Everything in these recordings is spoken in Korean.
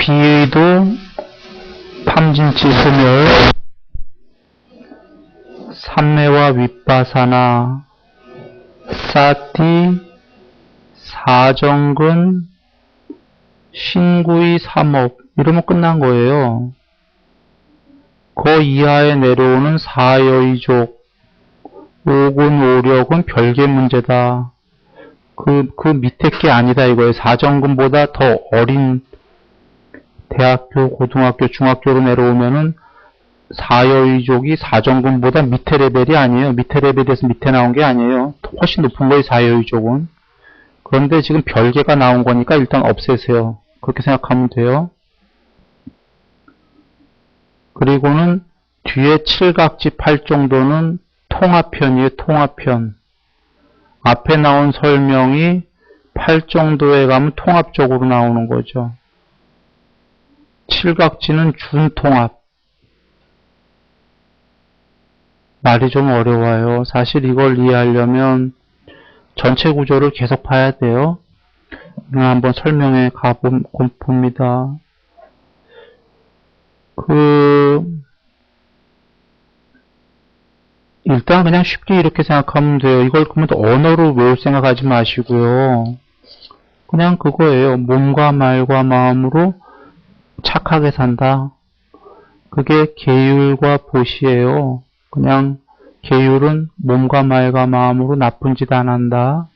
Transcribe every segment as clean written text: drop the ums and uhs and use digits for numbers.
비의도 탐진치스멸 삼매와 윗바사나 사티 사정근 신구의 삼업 이러면 끝난 거예요. 그 이하에 내려오는 사여의족 오군 오력은 별개 문제다. 그 밑에 게 아니다 이거예요. 사정근보다 더 어린 대학교, 고등학교, 중학교로 내려오면은 사여의족이 사정근보다 밑에 레벨이 아니에요. 밑에 레벨에서 밑에 나온 게 아니에요. 훨씬 높은 거예요, 사여의족은. 그런데 지금 별개가 나온 거니까 일단 없애세요. 그렇게 생각하면 돼요. 그리고는 뒤에 칠각지 8정도는 통합편이에요. 통합편. 앞에 나온 설명이 8정도에 가면 통합적으로 나오는 거죠. 칠각지는 준통합. 말이 좀 어려워요. 사실 이걸 이해하려면 전체 구조를 계속 봐야 돼요. 한번 설명해 봅니다. 일단 그냥 쉽게 이렇게 생각하면 돼요. 이걸 그러면 언어로 외울 생각하지 마시고요. 그냥 그거예요. 몸과 말과 마음으로 착하게 산다. 그게 계율과 보시예요. 그냥 계율은 몸과 말과 마음으로 나쁜 짓 안 한다.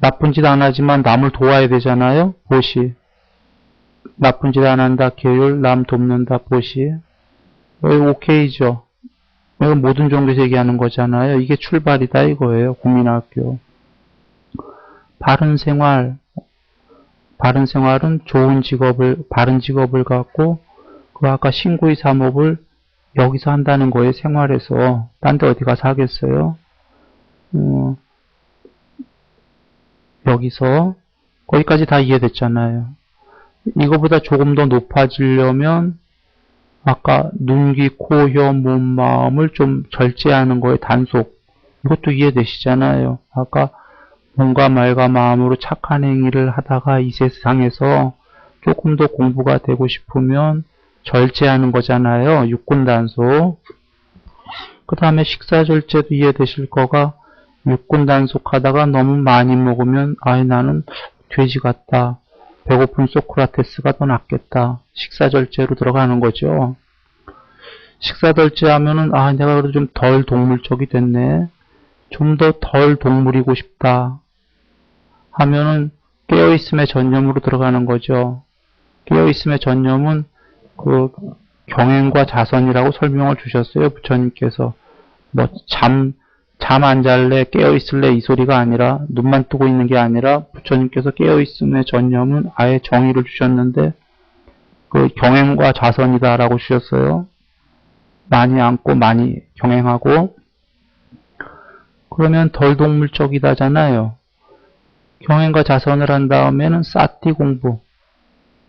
나쁜 짓 안 하지만 남을 도와야 되잖아요. 보시. 나쁜 짓 안 한다. 계율, 남 돕는다. 보시. 여기 오케이죠. 이건 모든 종교에서 얘기하는 거잖아요. 이게 출발이다 이거예요. 국민학교. 바른 생활. 바른 생활은 좋은 직업을, 바른 직업을 갖고 그 아까 신구의 삼업을 여기서 한다는 거예요. 생활에서. 딴 데 어디 가서 하겠어요? 여기서. 거기까지 다 이해됐잖아요. 이거보다 조금 더 높아지려면 아까 눈, 귀, 코, 혀, 몸, 마음을 좀 절제하는 거예요. 단속. 이것도 이해되시잖아요. 아까 몸과 말과 마음으로 착한 행위를 하다가 이 세상에서 조금 더 공부가 되고 싶으면 절제하는 거잖아요. 육군단속. 그 다음에 식사절제도 이해되실 거가 육군단속하다가 너무 많이 먹으면 아이 나는 돼지 같다. 배고픈 소크라테스가 더 낫겠다. 식사절제로 들어가는 거죠. 식사절제 하면은 아 내가 그래도 좀 덜 동물적이 됐네. 좀 더 덜 동물이고 싶다. 하면은 깨어있음의 전념으로 들어가는 거죠. 깨어있음의 전념은 그 경행과 자선이라고 설명을 주셨어요. 부처님께서. 뭐 잠 안 잘래 깨어있을래 이 소리가 아니라 눈만 뜨고 있는 게 아니라 부처님께서 깨어있음의 전념은 아예 정의를 주셨는데 그 경행과 자선이다 라고 주셨어요. 많이 안고 많이 경행하고 그러면 덜 동물적이다잖아요. 경행과 자선을 한 다음에는 사티 공부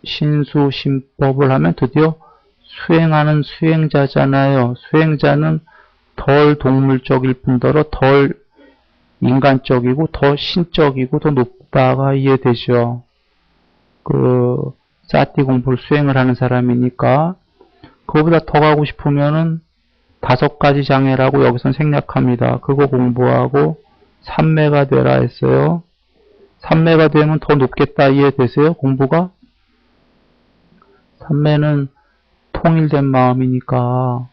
신수 신법을 하면 드디어 수행하는 수행자잖아요. 수행자는 덜 동물적일 뿐더러 덜 인간적이고 더 신적이고 더 높다가 이해되죠. 그 사티 공부를 수행을 하는 사람이니까 그거보다 더 가고 싶으면은 5가지 장애라고 여기선 생략합니다. 그거 공부하고 삼매가 되라 했어요. 삼매가 되면 더 높겠다 이해되세요? 공부가? 삼매는 통일된 마음이니까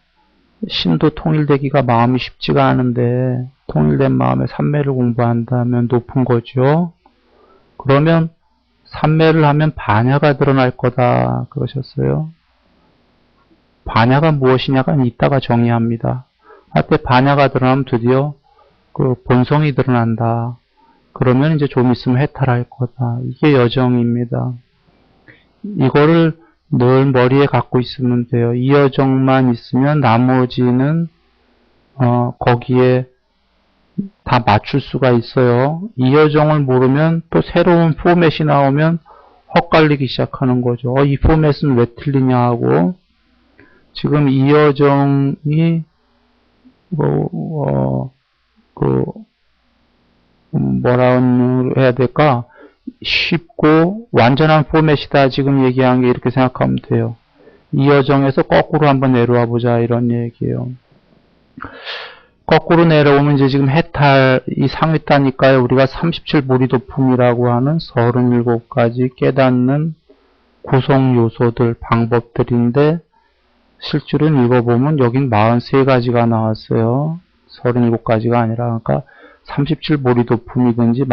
신도 통일되기가 마음이 쉽지가 않은데 통일된 마음에 삼매를 공부한다면 높은 거죠. 그러면 삼매를 하면 반야가 드러날 거다 그러셨어요. 반야가 무엇이냐가 이따가 정의합니다. 하여튼 반야가 드러나면 드디어 그 본성이 드러난다. 그러면 이제 좀 있으면 해탈할 거다. 이게 여정입니다. 이거를 늘 머리에 갖고 있으면 돼요. 이 여정만 있으면 나머지는 거기에 다 맞출 수가 있어요. 이 여정을 모르면 또 새로운 포맷이 나오면 헛갈리기 시작하는 거죠. 이 포맷은 왜 틀리냐 하고 지금 이 여정이 뭐라 해야 될까? 쉽고 완전한 포맷이다. 지금 얘기한 게 이렇게 생각하면 돼요. 이 여정에서 거꾸로 한번 내려와 보자 이런 얘기예요. 거꾸로 내려오면 이제 지금 해탈이 상위다니까요. 우리가 37보리도품이라고 하는 37가지 깨닫는 구성 요소들, 방법들인데 실줄은 읽어보면 여긴 43가지가 나왔어요. 37가지가 아니라 그러니까 37보리도품이든지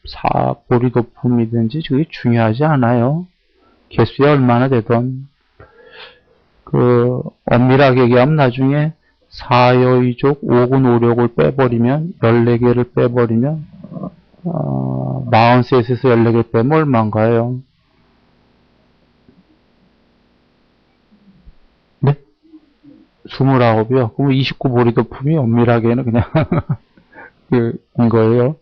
44보리도품이든지 그게 중요하지 않아요. 개수에 얼마나 되던 엄밀하게 얘기하면 나중에 4여의족 5군 5력을 빼버리면 14개를 빼버리면 43에서 14개 빼면 얼마인가요? 네? 29이요? 그럼 29보리도품이 엄밀하게는 그냥 인 거예요.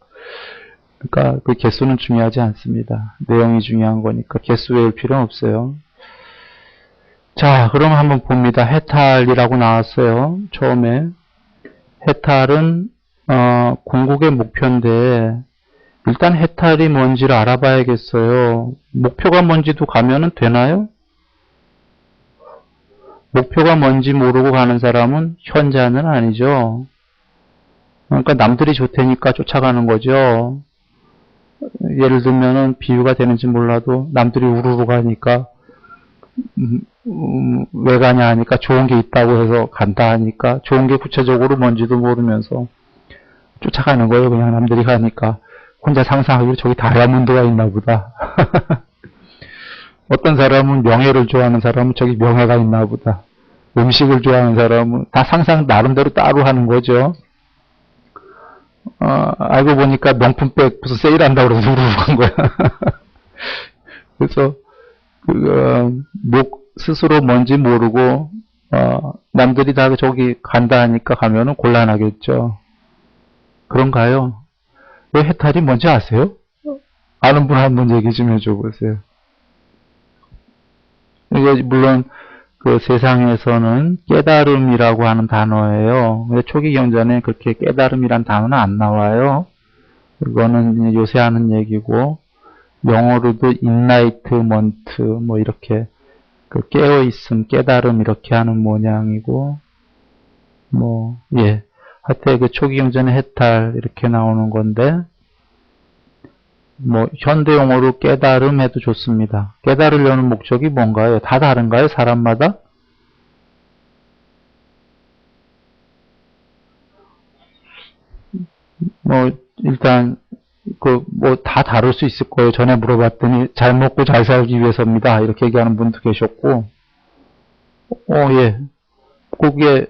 그러니까 그 개수는 중요하지 않습니다. 내용이 중요한 거니까 개수 외울 필요는 없어요. 자, 그럼 한번 봅니다. 해탈이라고 나왔어요. 처음에. 해탈은, 궁극의 목표인데, 일단 해탈이 뭔지를 알아봐야겠어요. 목표가 뭔지도 가면은 되나요? 목표가 뭔지 모르고 가는 사람은 현자는 아니죠. 그러니까 남들이 좋다니까 쫓아가는 거죠. 예를 들면은 비유가 되는지 몰라도 남들이 우르르 가니까 왜 가냐 하니까 좋은 게 있다고 해서 간다 하니까 좋은 게 구체적으로 뭔지도 모르면서 쫓아가는 거예요. 그냥 남들이 가니까 혼자 상상하기로 저기 다이아몬드가 있나 보다. 어떤 사람은 명예를 좋아하는 사람은 저기 명예가 있나 보다. 음식을 좋아하는 사람은 다 상상 나름대로 따로 하는 거죠. 알고 보니까 명품백 무슨 세일한다고 그래서 우르르 간 거야. 그래서 스스로 뭔지 모르고 남들이 다 저기 간다 하니까 가면은 곤란하겠죠. 그런가요? 왜 해탈이 뭔지 아세요? 아는 분 한번 얘기 좀 해줘 보세요. 이게 물론 그 세상에서는 깨달음이라고 하는 단어예요. 근데 초기 경전에 그렇게 깨달음이란 단어는 안 나와요. 이거는 요새 하는 얘기고 영어로도 인라이트먼트 뭐 이렇게 그 깨어있음, 깨달음 이렇게 하는 모양이고 하여튼 그 초기 경전에 해탈 이렇게 나오는 건데 현대 용어로 깨달음 해도 좋습니다. 깨달으려는 목적이 뭔가요? 다 다른가요? 사람마다? 일단 다 다를 수 있을 거예요. 전에 물어봤더니 잘 먹고 잘 살기 위해서입니다. 이렇게 얘기하는 분도 계셨고, 그게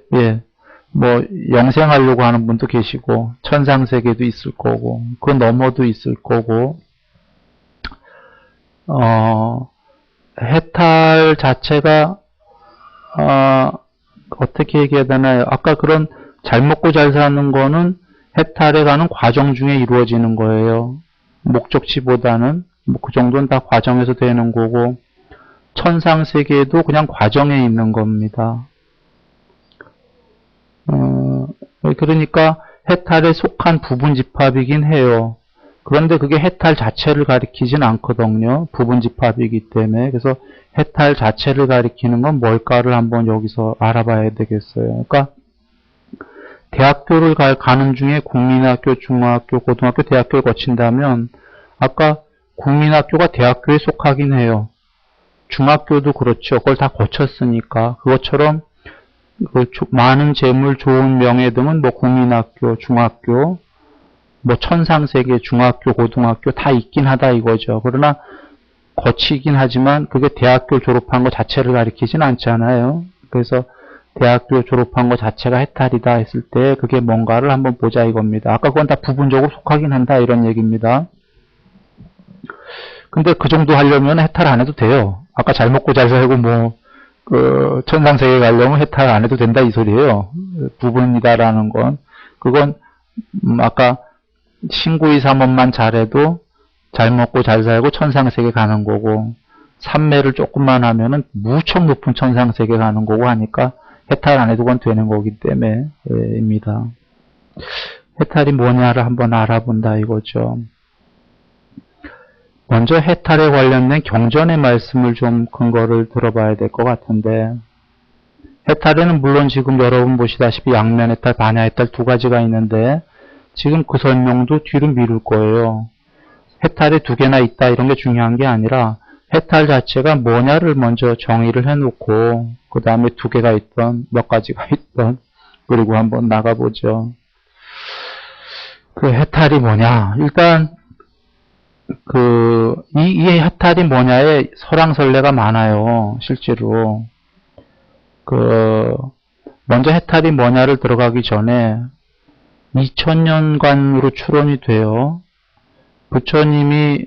영생하려고 하는 분도 계시고, 천상세계도 있을 거고, 그 너머도 있을 거고, 해탈 자체가, 어떻게 얘기해야 되나요? 아까 그런 잘 먹고 잘 사는 거는 해탈에 가는 과정 중에 이루어지는 거예요. 목적지보다는 그 정도는 다 과정에서 되는 거고 천상세계도 그냥 과정에 있는 겁니다. 그러니까 해탈에 속한 부분집합이긴 해요. 그런데 그게 해탈 자체를 가리키진 않거든요. 부분집합이기 때문에. 그래서 해탈 자체를 가리키는 건 뭘까를 한번 여기서 알아봐야 되겠어요. 그러니까 대학교를 가는 중에 국민학교, 중학교, 고등학교, 대학교를 거친다면 아까 국민학교가 대학교에 속하긴 해요. 중학교도 그렇죠. 그걸 다 거쳤으니까. 그것처럼 많은 재물, 좋은 명예 등은 국민학교, 중학교, 천상세계, 중학교, 고등학교 다 있긴 하다 이거죠. 그러나 거치긴 하지만 그게 대학교 졸업한 것 자체를 가리키진 않잖아요. 그래서 대학교 졸업한 것 자체가 해탈이다 했을 때 그게 뭔가를 한번 보자 이겁니다. 아까 그건 다 부분적으로 속하긴 한다 이런 얘기입니다. 근데 그 정도 하려면 해탈 안 해도 돼요. 아까 잘 먹고 잘 살고 천상세계 가려면 해탈 안 해도 된다 이 소리예요. 부분이다라는 건 그건 아까 신구이 삼원만 잘해도 잘 먹고 잘 살고 천상세계 가는 거고 삼매를 조금만 하면은 무척 높은 천상세계 가는 거고 하니까 해탈 안 해도 그건 되는 거기 때문에 입니다. 해탈이 뭐냐를 한번 알아본다 이거죠. 먼저 해탈에 관련된 경전의 말씀을 좀 근거를 들어봐야 될 것 같은데, 해탈에는 물론 지금 여러분 보시다시피 양면 해탈, 반야 해탈 두 가지가 있는데, 지금 그 설명도 뒤로 미룰 거예요. 해탈이 두 개나 있다 이런 게 중요한 게 아니라, 해탈 자체가 뭐냐를 먼저 정의를 해놓고, 그 다음에 두 개가 있던, 몇 가지가 있던, 그리고 한번 나가보죠. 그 해탈이 뭐냐? 일단, 이 해탈이 뭐냐에 설왕설래가 많아요. 실제로. 먼저 해탈이 뭐냐를 들어가기 전에 2000년관으로 추론이 돼요. 부처님이,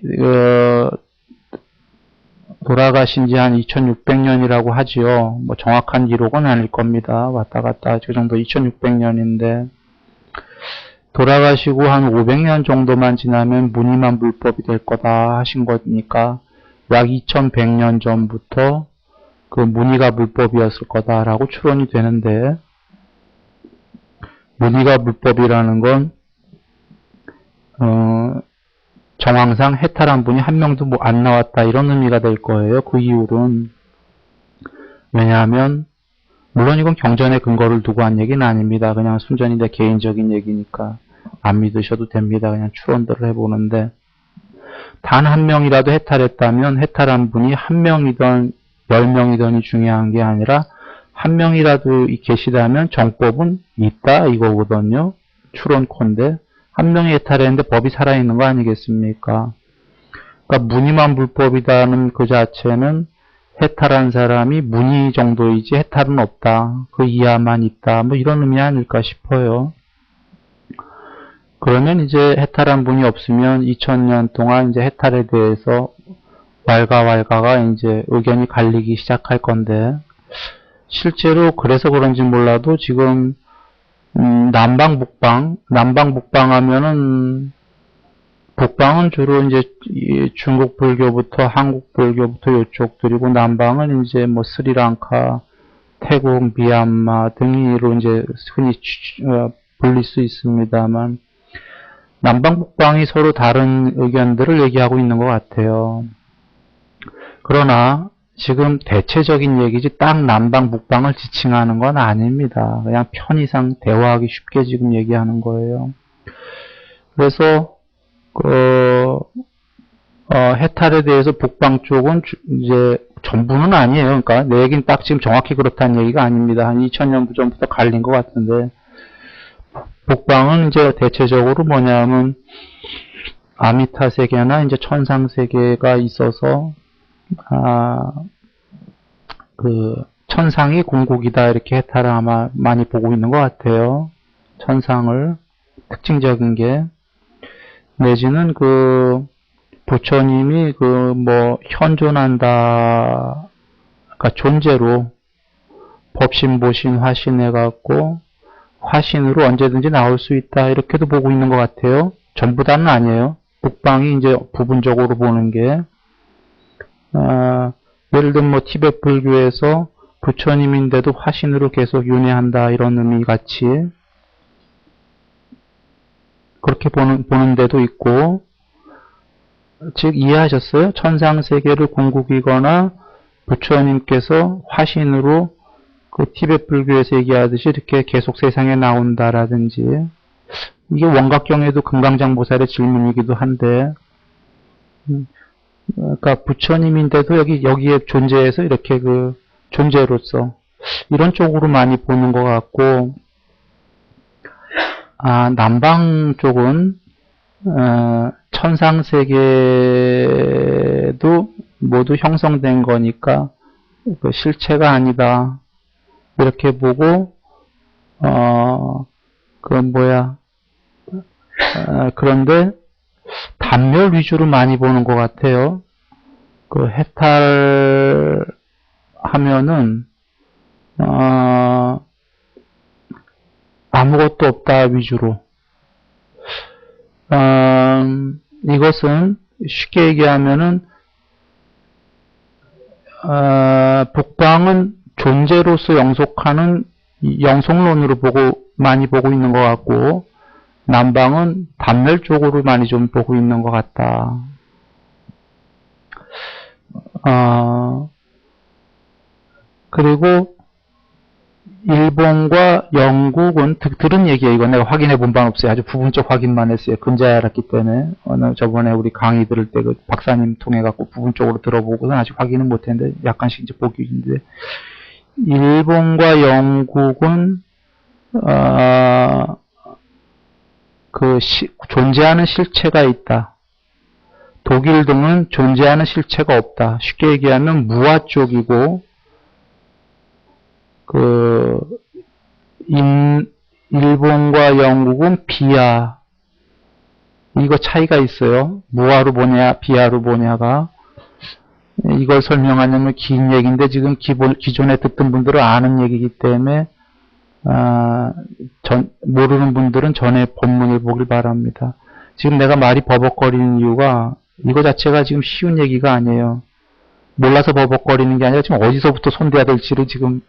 돌아가신 지 한 2600년이라고 하지요. 뭐 정확한 기록은 아닐 겁니다. 왔다 갔다 그 정도 2600년인데, 돌아가시고 한 500년 정도만 지나면 무늬만 불법이 될 거다 하신 거니까 약 2100년 전부터 그 무늬가 불법이었을 거다라고 추론이 되는데, 무늬가 불법이라는 건 정황상 해탈한 분이 한 명도 뭐 안 나왔다 이런 의미가 될 거예요. 그 이유는 왜냐하면 물론 이건 경전의 근거를 두고 한 얘기는 아닙니다. 그냥 순전히 내 개인적인 얘기니까 안 믿으셔도 됩니다. 그냥 추론들을 해보는데, 단 한 명이라도 해탈했다면 해탈한 분이 한 명이든 10명이든이 중요한 게 아니라 한 명이라도 계시다면 정법은 있다 이거거든요. 추론컨대 한 명이 해탈했는데 법이 살아있는 거 아니겠습니까? 그러니까 무늬만 불법이다는 그 자체는 해탈한 사람이 무늬 정도이지 해탈은 없다. 그 이하만 있다. 뭐 이런 의미 아닐까 싶어요. 그러면 이제 해탈한 분이 없으면 2000년 동안 이제 해탈에 대해서 왈가왈가가 이제 의견이 갈리기 시작할 건데, 실제로 그래서 그런지 몰라도 지금 남방 북방 하면은 북방은 주로 이제 중국 불교부터 한국 불교부터 이쪽들이고, 남방은 이제 뭐 스리랑카, 태국, 미얀마 등으로 이제 흔히 불릴 수 있습니다만, 남방 북방이 서로 다른 의견들을 얘기하고 있는 것 같아요. 그러나 지금 대체적인 얘기지 딱 남방 북방을 지칭하는 건 아닙니다. 그냥 편의상 대화하기 쉽게 지금 얘기하는 거예요. 그래서 해탈에 대해서 북방 쪽은 이제 전부는 아니에요. 그러니까 내 얘기는 딱 지금 정확히 그렇다는 얘기가 아닙니다. 한 2000년 전부터 갈린 것 같은데, 북방은 이제 대체적으로 뭐냐면 아미타 세계나 이제 천상 세계가 있어서 그 천상이 궁극이다 이렇게 해탈을 아마 많이 보고 있는 것 같아요. 천상을 특징적인 게, 내지는 그 부처님이 그 뭐 현존한다, 그러니까 존재로 법신 보신 화신해 갖고 화신으로 언제든지 나올 수 있다 이렇게도 보고 있는 것 같아요. 전부 다는 아니에요. 북방이 이제 부분적으로 보는 게, 예를 들면 뭐 티베트 불교에서 부처님인데도 화신으로 계속 윤회한다 이런 의미 같이 그렇게 보는 데도 있고, 즉 이해하셨어요? 천상세계를 궁극이거나 부처님께서 화신으로 그 티베트 불교에서 얘기하듯이 이렇게 계속 세상에 나온다라든지, 이게 원각경에도 금강장보살의 질문이기도 한데, 그러니까 부처님인데도 여기에 존재해서 이렇게 그 존재로서 이런 쪽으로 많이 보는 것 같고, 남방 쪽은 천상세계도 모두 형성된 거니까 그 실체가 아니다 이렇게 보고, 그런데 단멸 위주로 많이 보는 것 같아요. 그 해탈하면은 아무것도 없다 위주로. 이것은 쉽게 얘기하면은 북방은 존재로서 영속하는 영속론으로 많이 보고 있는 것 같고, 남방은 단멸 쪽으로 많이 좀 보고 있는 것 같다. 그리고 일본과 영국은 들은 얘기예요. 이건 내가 확인해 본 바는 없어요. 아주 부분적 확인만 했어요. 근자에 알았기 때문에. 저번에 우리 강의 들을 때 그 박사님 통해 갖고 부분적으로 들어보고는 아직 확인은 못 했는데 약간씩 이제 보기 있는데, 일본과 영국은 존재하는 실체가 있다. 독일 등은 존재하는 실체가 없다. 쉽게 얘기하면 무아 쪽이고, 일본과 영국은 비아. 이거 차이가 있어요. 무아로 보냐, 비아로 보냐가. 이걸 설명하려면 긴 얘기인데, 지금 기존에 듣던 분들은 아는 얘기이기 때문에, 모르는 분들은 전에 본문을 보길 바랍니다. 지금 내가 말이 버벅거리는 이유가, 이거 자체가 지금 쉬운 얘기가 아니에요. 몰라서 버벅거리는 게 아니라 지금 어디서부터 손대야 될지를 지금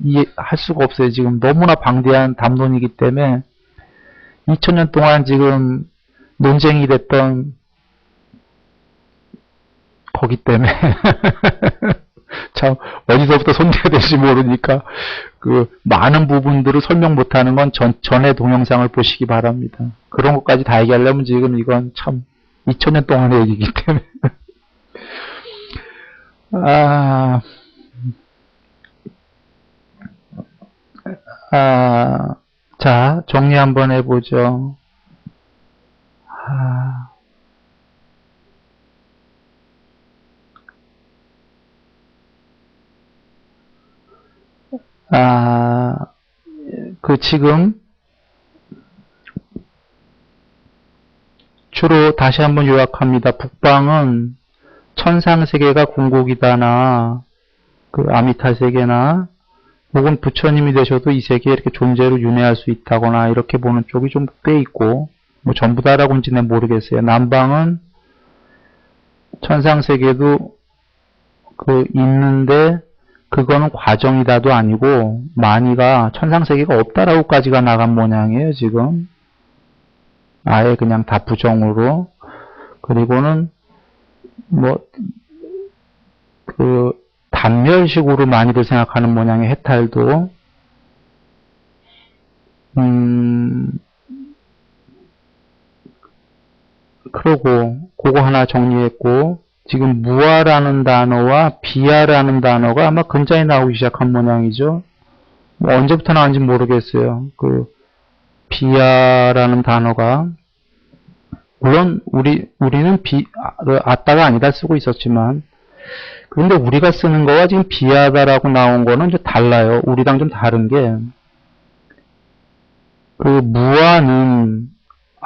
이해할 수가 없어요. 지금 너무나 방대한 담론이기 때문에 2000년 동안 지금 논쟁이 됐던 거기 때문에 참 어디서부터 손대야 될지 모르니까 그 많은 부분들을 설명 못하는 건 전의 동영상을 보시기 바랍니다. 그런 것까지 다 얘기하려면 지금 이건 참 2000년 동안의 얘기이기 때문에 자, 정리 한번 해보죠. 지금 주로 다시 한번 요약합니다. 북방은 천상세계가 궁극이다나 아미타세계나 혹은 부처님이 되셔도 이 세계에 이렇게 존재로 윤회할 수 있다거나 이렇게 보는 쪽이 좀 꽤 있고, 뭐 전부 다라고인지 는 모르겠어요. 남방은 천상세계도 있는데 그거는 과정이다도 아니고 만이가 천상세계가 없다라고까지가 나간 모양이에요. 지금 아예 그냥 다 부정으로. 그리고는 뭐 단멸식으로 많이들 생각하는 모양의 해탈도 그러고 그거 하나 정리했고, 지금 무아라는 단어와 비아라는 단어가 아마 근자에 나오기 시작한 모양이죠. 뭐 언제부터 나온지 모르겠어요. 비아라는 단어가 물론 우리는 아따가 아니다 쓰고 있었지만, 그런데 우리가 쓰는 거와 지금 비하다라고 나온 거는 좀 달라요. 우리랑 좀 다른 게, 무아는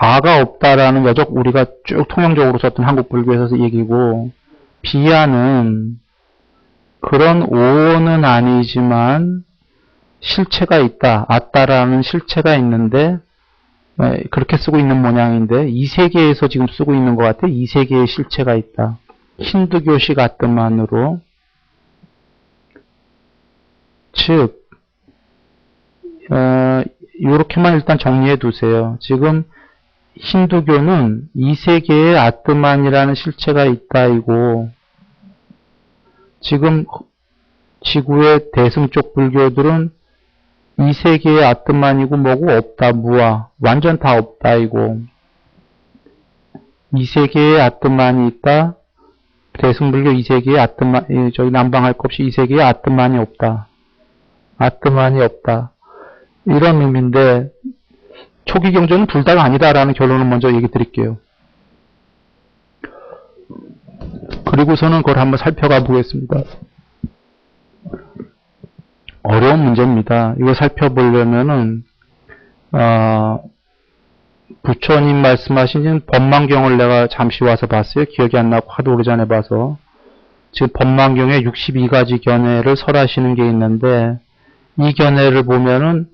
아가 없다라는 여적 우리가 쭉 통용적으로 썼던 한국 불교에서 얘기고, 비하는 그런 오는 아니지만 실체가 있다. 아따라는 실체가 있는데 그렇게 쓰고 있는 모양인데, 이 세계에서 지금 쓰고 있는 것 같아. 이 세계에 실체가 있다. 힌두교식 아트만으로. 즉, 요렇게만 일단 정리해 두세요. 지금 힌두교는 이 세계에 아트만이라는 실체가 있다이고, 지금 지구의 대승 쪽 불교들은 이 세계에 아트만이고 뭐고 없다, 무아. 완전 다 없다이고, 이 세계에 아트만이 있다. 대승불교 이 세계에 저기 남방할 것 없이 이 세계에 아트만이 없다. 아트만이 없다. 이런 의미인데, 초기 경전은 둘 다가 아니다라는 결론을 먼저 얘기 드릴게요. 그리고서는 그걸 한번 살펴가 보겠습니다. 어려운 문제입니다. 이거 살펴보려면은, 부처님 말씀하신 법망경을 내가 잠시 와서 봤어요. 기억이 안 나고 하도 오래전에 봐서. 지금 법망경에 62가지 견해를 설하시는 게 있는데, 이 견해를 보면은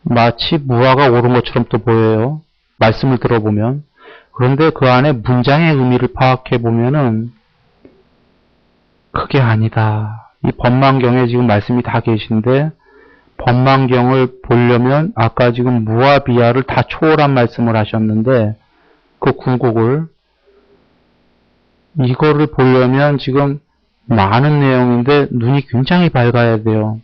마치 무아가 옳은 것처럼 또 보여요. 말씀을 들어보면. 그런데 그 안에 문장의 의미를 파악해 보면은 그게 아니다. 이 법망경에 지금 말씀이 다 계신데, 법망경을 보려면 아까 지금 무아 비아를 다 초월한 말씀을 하셨는데, 그 궁극을 이거를 보려면 지금 많은 내용인데 눈이 굉장히 밝아야 돼요.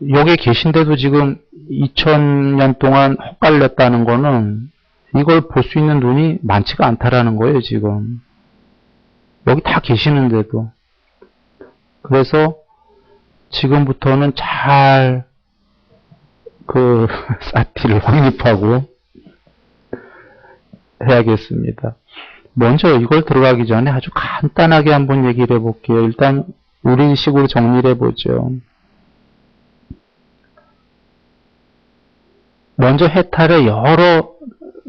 여기에 계신데도 지금 2000년 동안 헛갈렸다는 거는 이걸 볼 수 있는 눈이 많지가 않다라는 거예요, 지금. 여기 다 계시는데도. 그래서 지금부터는 잘 사티를 확립하고 해야겠습니다. 먼저 이걸 들어가기 전에 아주 간단하게 한번 얘기를 해볼게요. 일단 우리식으로 정리를 해보죠. 먼저 해탈의 여러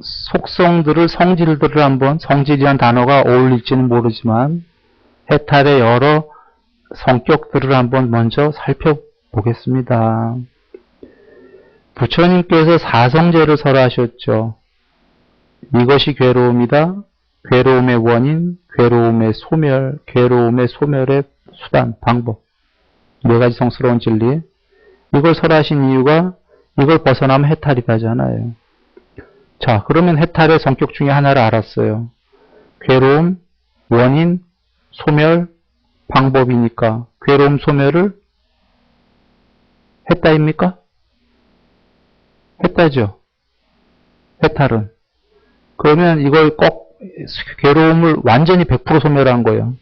속성들을, 성질들을 한번, 성질이란 단어가 어울릴지는 모르지만 해탈의 여러 성격들을 한번 먼저 살펴보겠습니다. 부처님께서 사성제를 설하셨죠. 이것이 괴로움이다. 괴로움의 원인, 괴로움의 소멸, 괴로움의 소멸의 수단, 방법. 4가지 성스러운 진리. 이걸 설하신 이유가 이걸 벗어나면 해탈이다잖아요. 자, 그러면 해탈의 성격 중에 하나를 알았어요. 괴로움, 원인, 소멸, 방법이니까 괴로움 소멸을 했다입니까? 했다죠. 해탈은. 그러면 이걸 꼭 괴로움을 완전히 100% 소멸한 거예요.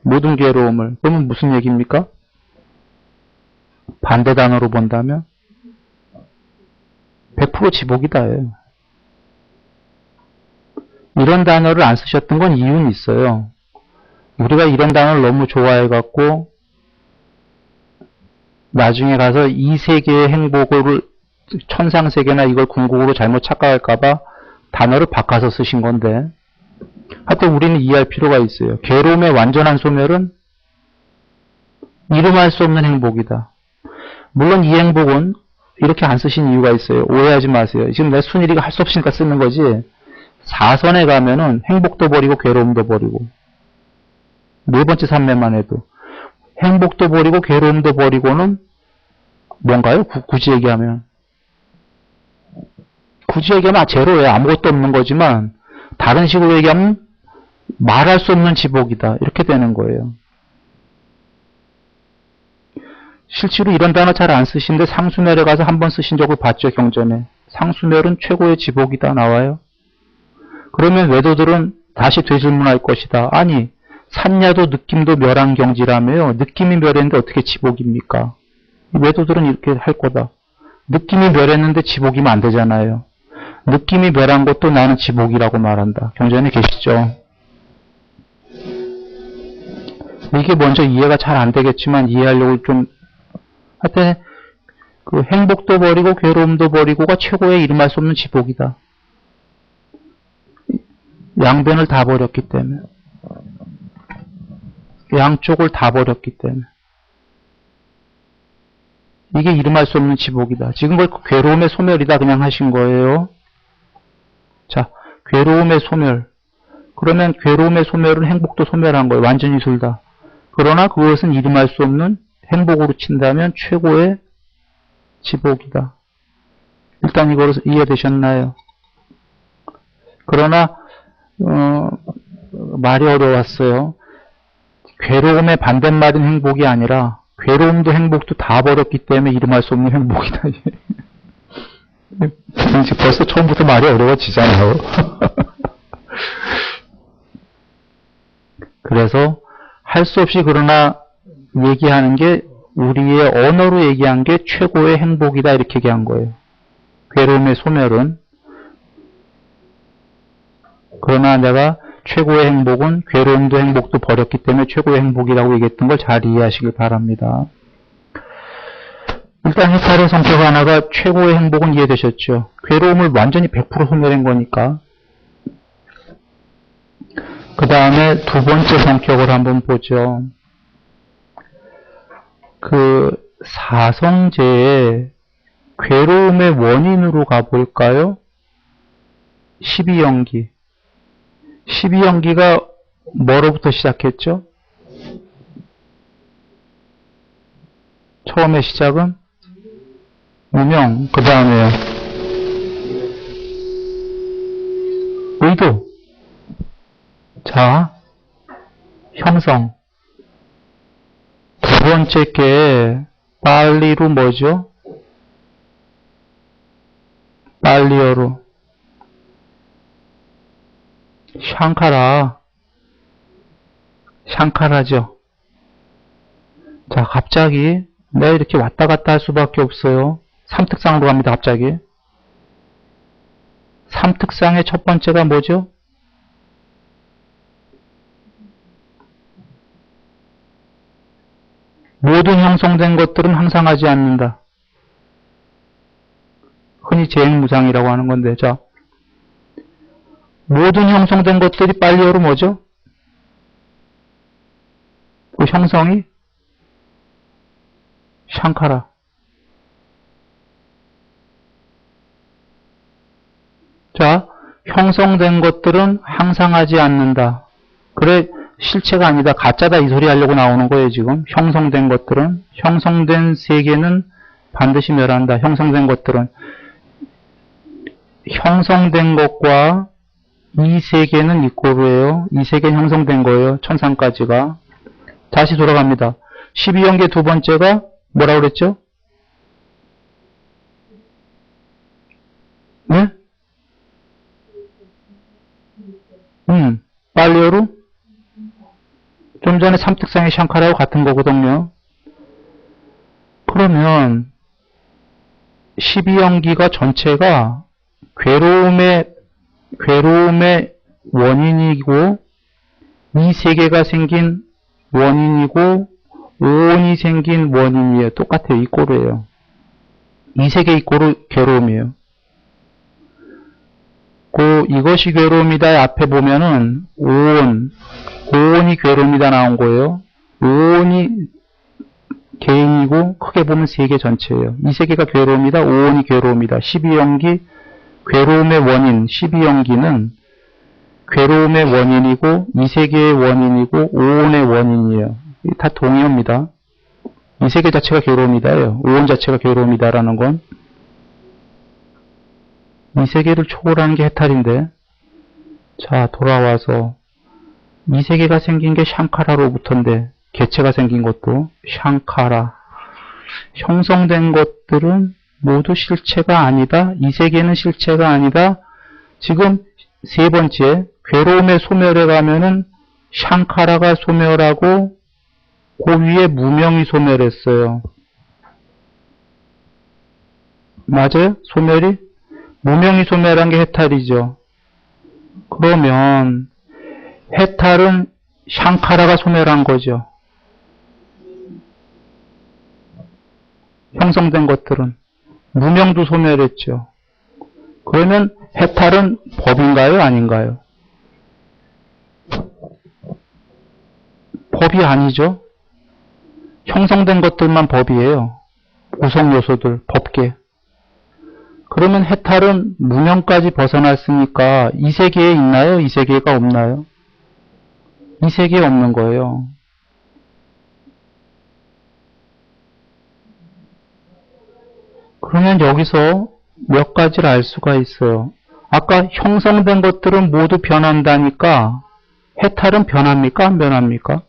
모든 괴로움을. 그러면 무슨 얘기입니까? 반대 단어로 본다면 100% 지복이다예요. 이런 단어를 안 쓰셨던 건 이유는 있어요. 우리가 이런 단어를 너무 좋아해갖고 나중에 가서 이 세계의 행복을 천상세계나 이걸 궁극으로 잘못 착각할까봐 단어를 바꿔서 쓰신 건데 하여튼 우리는 이해할 필요가 있어요. 괴로움의 완전한 소멸은 이름할 수 없는 행복이다. 물론 이 행복은 이렇게 안 쓰신 이유가 있어요. 오해하지 마세요. 지금 내 순일이가 할 수 없으니까 쓰는 거지. 사선에 가면은 행복도 버리고 괴로움도 버리고 4번째 산매만 해도 행복도 버리고 괴로움도 버리고는 뭔가요? 굳이 얘기하면 제로예요. 아무것도 없는 거지만 다른 식으로 얘기하면 말할 수 없는 지복이다. 이렇게 되는 거예요. 실제로 이런 단어 잘 안 쓰시는데 상수멸에 가서 한번 쓰신 적을 봤죠. 경전에. 상수멸은 최고의 지복이다 나와요. 그러면 외도들은 다시 되질문할 것이다. 아니 산야도 느낌도 멸한경지라며요. 느낌이 멸했는데 어떻게 지복입니까? 외도들은 이렇게 할 거다. 느낌이 멸했는데 지복이면 안 되잖아요. 느낌이 멸한 것도 나는 지복이라고 말한다. 경전에 계시죠? 이게 먼저 이해가 잘 안 되겠지만 이해하려고 좀 하여튼 행복도 버리고 괴로움도 버리고가 최고의 이름할 수 없는 지복이다. 양변을 다 버렸기 때문에. 양쪽을 다 버렸기 때문에. 이게 이름할 수 없는 지복이다. 지금 그걸 괴로움의 소멸이다 그냥 하신 거예요. 자, 괴로움의 소멸. 그러면 괴로움의 소멸은 행복도 소멸한 거예요. 완전히 둘 다. 그러나 그것은 이름할 수 없는 행복으로 친다면 최고의 지복이다. 일단 이거로 이해되셨나요? 그러나 말이 어려웠어요. 괴로움의 반대말인 행복이 아니라 괴로움도 행복도 다 버렸기 때문에 이름할 수 없는 행복이다. 벌써 처음부터 말이 어려워지잖아요. 그래서 할 수 없이 그러나 얘기하는 게 우리의 언어로 얘기한 게 최고의 행복이다 이렇게 얘기한 거예요. 괴로움의 소멸은. 그러나 내가 최고의 행복은 괴로움도 행복도 버렸기 때문에 최고의 행복이라고 얘기했던 걸 잘 이해하시길 바랍니다. 일단 해탈의 성격 하나가 최고의 행복은 이해되셨죠? 괴로움을 완전히 100% 소멸한 거니까. 그 다음에 2번째 성격을 한번 보죠. 사성제의 괴로움의 원인으로 가볼까요? 12연기. 12연기가 뭐로부터 시작했죠? 처음에 시작은 무명, 그 다음에요. 의도. 자, 형성. 2번째 게 빨리루 뭐죠? 빨리어루. 샹카라죠. 자, 갑자기 내가 이렇게 왔다 갔다 할 수밖에 없어요. 3특상으로 갑니다, 갑자기. 3특상의 첫 번째가 뭐죠? 모든 형성된 것들은 항상하지 않는다. 흔히 제일무상이라고 하는 건데, 자, 모든 형성된 것들이 빨리어로 뭐죠? 그 형성이 샹카라. 자, 형성된 것들은 항상하지 않는다. 그래, 실체가 아니다. 가짜다. 이 소리 하려고 나오는 거예요, 지금. 형성된 것들은. 형성된 세계는 반드시 멸한다. 형성된 것들은. 형성된 것과 이 세계는 이꼬르예요. 이 세계는 형성된 거예요. 천상까지가. 다시 돌아갑니다. 12연계 두 번째가 뭐라고 그랬죠? 네? 빨리어루? 좀 전에 삼특상의 샹카라하고 같은 거거든요. 그러면 12연기가 전체가 괴로움의 원인이고 이 세계가 생긴 원인이고 오온이 생긴 원인이에요. 똑같아요. 이꼬르예요. 이 세계 이꼬르 괴로움이에요. 이것이 괴로움이다 앞에 보면은 오온이 괴로움이다 나온 거예요. 오온이 개인이고 크게 보면 세계 전체예요. 이 세계가 괴로움이다. 오온이 괴로움이다. 12연기 괴로움의 원인 12연기는 괴로움의 원인이고 이 세계의 원인이고 오온의 원인이에요. 다 동의어입니다. 이 세계 자체가 괴로움이다예요. 오온 자체가 괴로움이다라는 건 이 세계를 초월하는 게 해탈인데, 자, 돌아와서 이 세계가 생긴 게 샹카라로부터인데 개체가 생긴 것도 샹카라. 형성된 것들은 모두 실체가 아니다. 이 세계는 실체가 아니다. 지금 세 번째 괴로움의 소멸에 가면은 샹카라가 소멸하고 그 위에 무명이 소멸했어요. 맞아요? 소멸이? 무명이 소멸한 게 해탈이죠. 그러면 해탈은 샹카라가 소멸한 거죠. 형성된 것들은 무명도 소멸했죠. 그러면 해탈은 법인가요? 아닌가요? 법이 아니죠. 형성된 것들만 법이에요. 구성 요소들, 법계. 그러면 해탈은 무명까지 벗어났으니까 이 세계에 있나요? 이 세계가 없나요? 이 세계에 없는 거예요. 그러면 여기서 몇 가지를 알 수가 있어요. 아까 형성된 것들은 모두 변한다니까 해탈은 변합니까? 안 변합니까?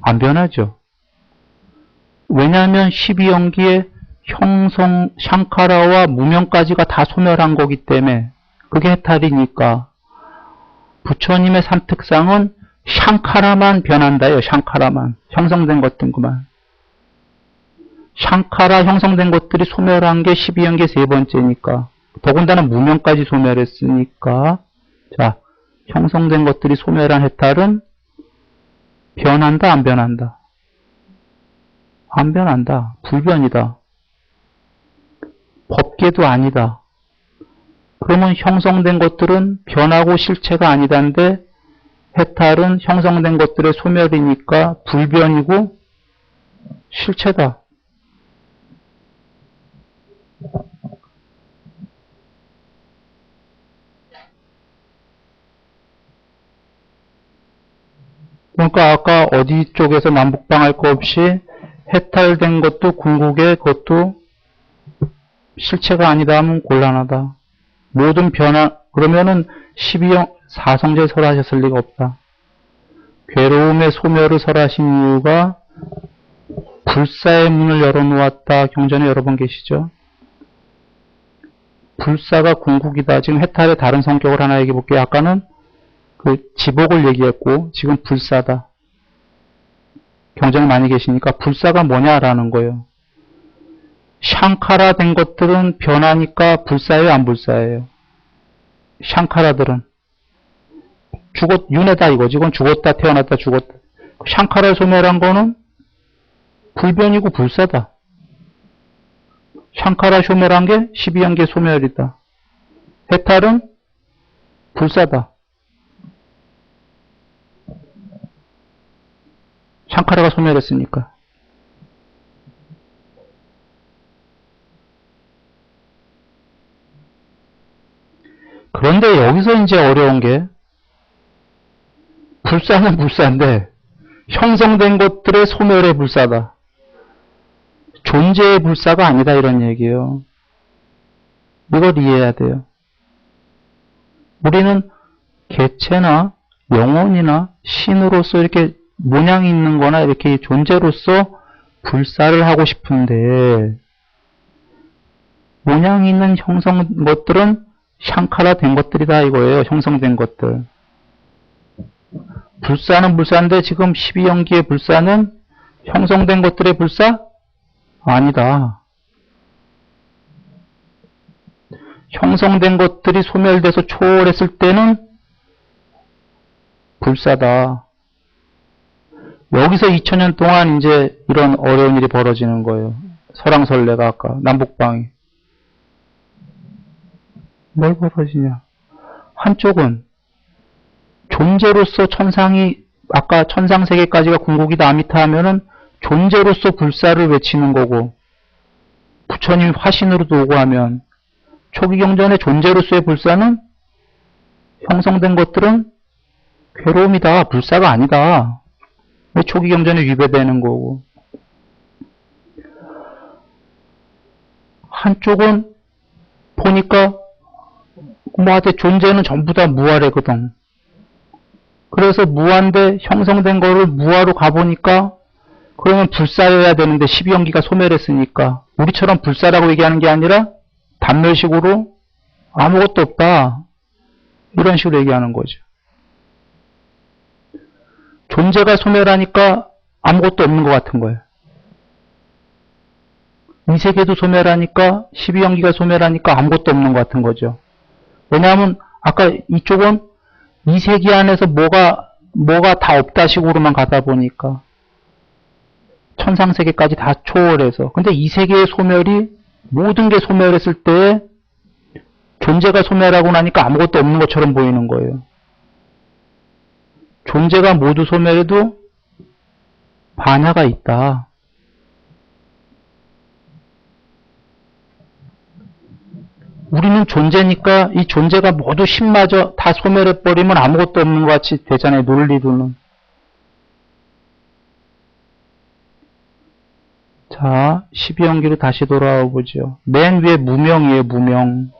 안 변하죠. 왜냐하면 12연기에 형성, 샹카라와 무명까지가 다 소멸한 거기 때문에 그게 해탈이니까 부처님의 삼특상은 샹카라만 변한다요. 샹카라만. 형성된 것들만. 샹카라 형성된 것들이 소멸한 게 12연계 세 번째니까 더군다나 무명까지 소멸했으니까 자, 형성된 것들이 소멸한 해탈은 변한다, 안 변한다? 안 변한다. 불변이다. 법계도 아니다. 그러면 형성된 것들은 변하고 실체가 아니다인데 해탈은 형성된 것들의 소멸이니까 불변이고 실체다. 그러니까 아까 어디 쪽에서 남북방할 거 없이 해탈된 것도 궁극의 그것도 실체가 아니다 하면 곤란하다. 모든 변화, 그러면은 12형 사성제 설하셨을 리가 없다. 괴로움의 소멸을 설하신 이유가 불사의 문을 열어놓았다. 경전에 여러 번 계시죠? 불사가 궁극이다. 지금 해탈의 다른 성격을 하나 얘기해 볼게요. 아까는 그 지복을 얘기했고 지금 불사다. 경전에 많이 계시니까 불사가 뭐냐라는 거예요. 샹카라 된 것들은 변하니까 불사예요, 안 불사예요? 샹카라들은 윤회다 이거지. 이건 죽었다 태어났다 죽었다. 샹카라를 소멸한 거는 불변이고 불사다. 샹카라 소멸한 게 12연계 소멸이다. 해탈은 불사다. 샹카라가 소멸했으니까. 그런데 여기서 이제 어려운 게 불사는 불사인데 형성된 것들의 소멸의 불사다. 존재의 불사가 아니다 이런 얘기예요. 이걸 이해해야 돼요. 우리는 개체나 영혼이나 신으로서 이렇게 모양이 있는 거나 이렇게 존재로서 불사를 하고 싶은데 모양이 있는 형성 것들은 샹카라 된 것들이다 이거예요. 형성된 것들. 불사는 불사인데 지금 12연기의 불사는 형성된 것들의 불사? 아니다. 형성된 것들이 소멸돼서 초월했을 때는 불사다. 여기서 2000년 동안 이제 이런 어려운 일이 벌어지는 거예요. 설왕설래가 아까 남북방위. 뭘 벌어지냐. 한쪽은 존재로서 천상이 아까 천상세계까지가 궁극이다 아미타 하면은 존재로서 불사를 외치는 거고 부처님 화신으로도 오고 하면 초기 경전의 존재로서의 불사는 형성된 것들은 괴로움이다. 불사가 아니다. 초기 경전에 위배되는 거고 한쪽은 보니까 뭐하여튼 존재는 전부 다 무아래거든. 그래서 무아인데 형성된 거를 무아로 가보니까 그러면 불사여야 되는데 12연기가 소멸했으니까 우리처럼 불사라고 얘기하는 게 아니라 단멸식으로 아무것도 없다. 이런 식으로 얘기하는 거죠. 존재가 소멸하니까 아무것도 없는 것 같은 거예요. 이 세계도 소멸하니까 12연기가 소멸하니까 아무것도 없는 것 같은 거죠. 왜냐하면 아까 이쪽은 이 세계 안에서 뭐가 다 없다 식으로만 가다 보니까 천상세계까지 다 초월해서 근데 이 세계의 소멸이 모든 게 소멸했을 때 존재가 소멸하고 나니까 아무것도 없는 것처럼 보이는 거예요. 존재가 모두 소멸해도 반야가 있다. 우리는 존재니까 이 존재가 모두 신마저 다 소멸해버리면 아무것도 없는 것 같이 되잖아요. 논리로는. 자, 12연기로 다시 돌아와 보죠. 맨 위에 무명이에요. 무명.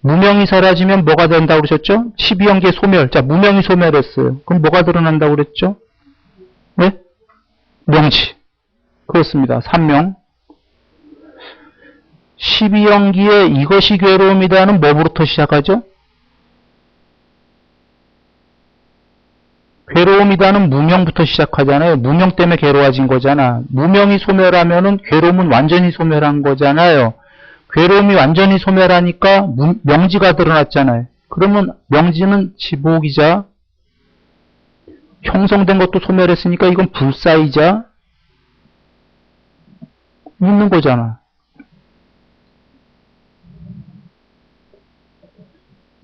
무명이 사라지면 뭐가 된다고 그러셨죠? 12연기의 소멸. 자, 무명이 소멸했어요. 그럼 뭐가 드러난다고 그랬죠? 네? 명지. 그렇습니다. 삼명. 12연기에 이것이 괴로움이다는 뭐부터 시작하죠? 괴로움이다는 무명부터 시작하잖아요. 무명 때문에 괴로워진 거잖아. 무명이 소멸하면은 괴로움은 완전히 소멸한 거잖아요. 괴로움이 완전히 소멸하니까 명지가 드러났잖아요. 그러면 명지는 지복이자 형성된 것도 소멸했으니까 이건 불사이자 있는 거잖아.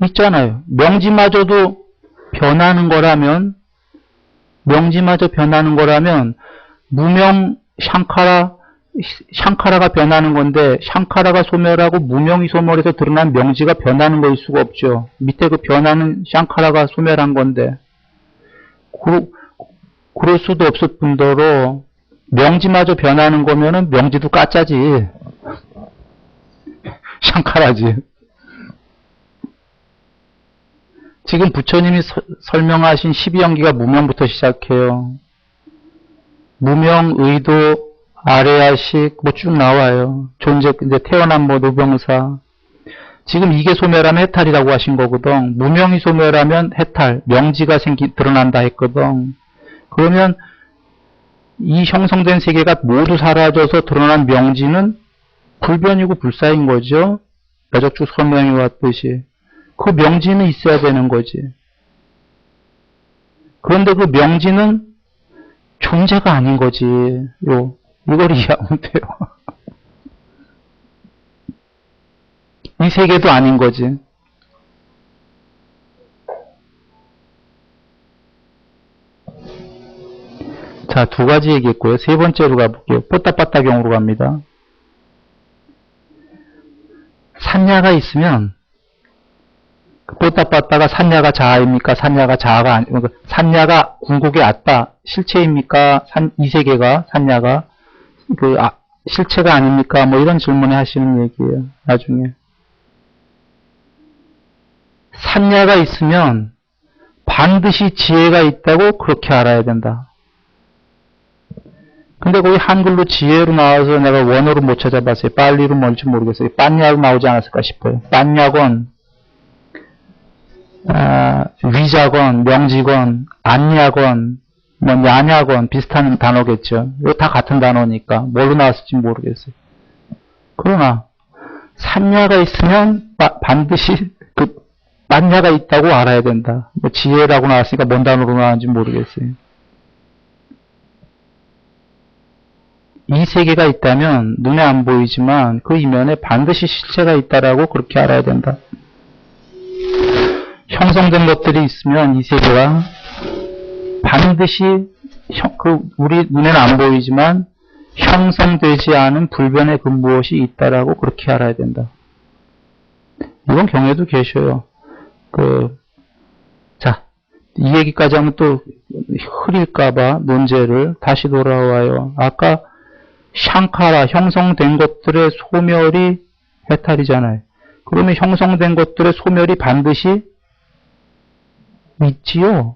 있잖아요. 명지마저도 변하는 거라면 명지마저 변하는 거라면 무명 샹카라가 변하는 건데 샹카라가 소멸하고 무명이 소멸해서 드러난 명지가 변하는 거일 수가 없죠. 밑에 그 변하는 샹카라가 소멸한 건데 그럴 수도 없을 뿐더러 명지마저 변하는 거면은 명지도 까짜지. 샹카라지. 지금 부처님이 설명하신 12연기가 무명부터 시작해요. 무명, 의도, 아래아식 뭐 쭉 나와요. 존재, 이제 태어난 뭐 노병사. 지금 이게 소멸하면 해탈이라고 하신 거거든. 무명이 소멸하면 해탈, 명지가 드러난다 했거든. 그러면 이 형성된 세계가 모두 사라져서 드러난 명지는 불변이고 불사인 거죠. 여적주 설명해 왔듯이. 그 명지는 있어야 되는 거지. 그런데 그 명지는 존재가 아닌 거지. 이걸 이해하면 돼요. 이 세계도 아닌 거지. 자, 두 가지 얘기했고요. 세 번째로 가볼게요. 뽀따빠따경으로 갑니다. 산야가 있으면 뽀따빠따가 산야가 자아입니까? 산야가 자아가 아니, 산야가 궁극의 아따 실체입니까? 이 세계가 산야가 실체가 아닙니까? 뭐 이런 질문을 하시는 얘기예요. 나중에 산야가 있으면 반드시 지혜가 있다고 그렇게 알아야 된다. 근데 거기 한글로 지혜로 나와서 내가 원어로 못 찾아봤어요. 빨리로 뭔지 모르겠어요. 빤야로 나오지 않았을까 싶어요. 빤야건, 위자건, 명지건, 안야건, 뭐 야냐건 비슷한 단어겠죠. 이거 다 같은 단어니까 뭘로 나왔을지 모르겠어요. 그러나 산야가 있으면 반드시 빤야가 있다고 알아야 된다. 뭐 지혜라고 나왔으니까 뭔 단어로 나왔는지 모르겠어요. 이 세계가 있다면 눈에 안 보이지만 그 이면에 반드시 실체가 있다라고 그렇게 알아야 된다. 형성된 것들이 있으면 이 세계가 반드시 우리 눈에는 안 보이지만 형성되지 않은 불변의 그 무엇이 있다라고 그렇게 알아야 된다. 이건 경에도 계셔요. 자, 이 얘기까지 하면 또 흐릴까봐 논제를 다시 돌아와요. 아까 샹카라, 형성된 것들의 소멸이 해탈이잖아요. 그러면 형성된 것들의 소멸이 반드시 있지요?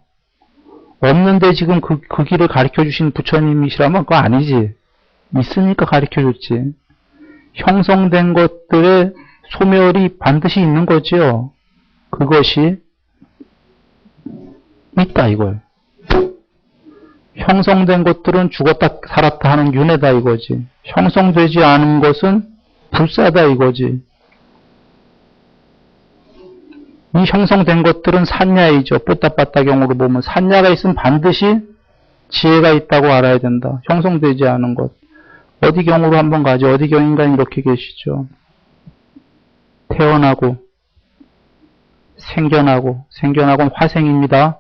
없는데 지금 그 길을 가르쳐 주신 부처님이시라면 그거 아니지. 있으니까 가르쳐 줬지. 형성된 것들의 소멸이 반드시 있는 거지요. 그것이 있다 이걸. 형성된 것들은 죽었다 살았다 하는 윤회다 이거지. 형성되지 않은 것은 불사다 이거지. 이 형성된 것들은 산야이죠. 뽀따빠따경으로 보면 산야가 있으면 반드시 지혜가 있다고 알아야 된다. 형성되지 않은 것. 어디 경으로 한번 가죠. 어디 경인가 이렇게 계시죠. 태어나고 생겨나고는 화생입니다.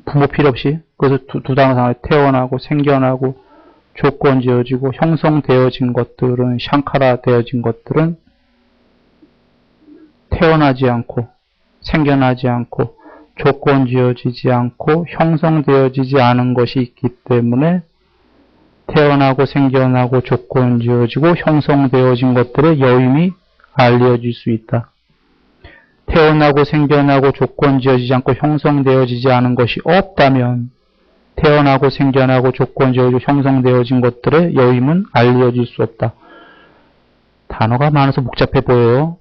부모 필요 없이. 그래서 두 단어상에 태어나고 생겨나고 조건 지어지고 형성되어진 것들은 샹카라 되어진 것들은 태어나지 않고 생겨나지 않고 조건 지어지지 않고 형성되어지지 않은 것이 있기 때문에 태어나고 생겨나고 조건 지어지고 형성되어진 것들의 여임이 알려질 수 있다. 태어나고 생겨나고 조건 지어지지 않고 형성되어지지 않은 것이 없다면 태어나고 생겨나고 조건 지어지고 형성되어진 것들의 여임은 알려질 수 없다. 단어가 많아서 복잡해 보여요.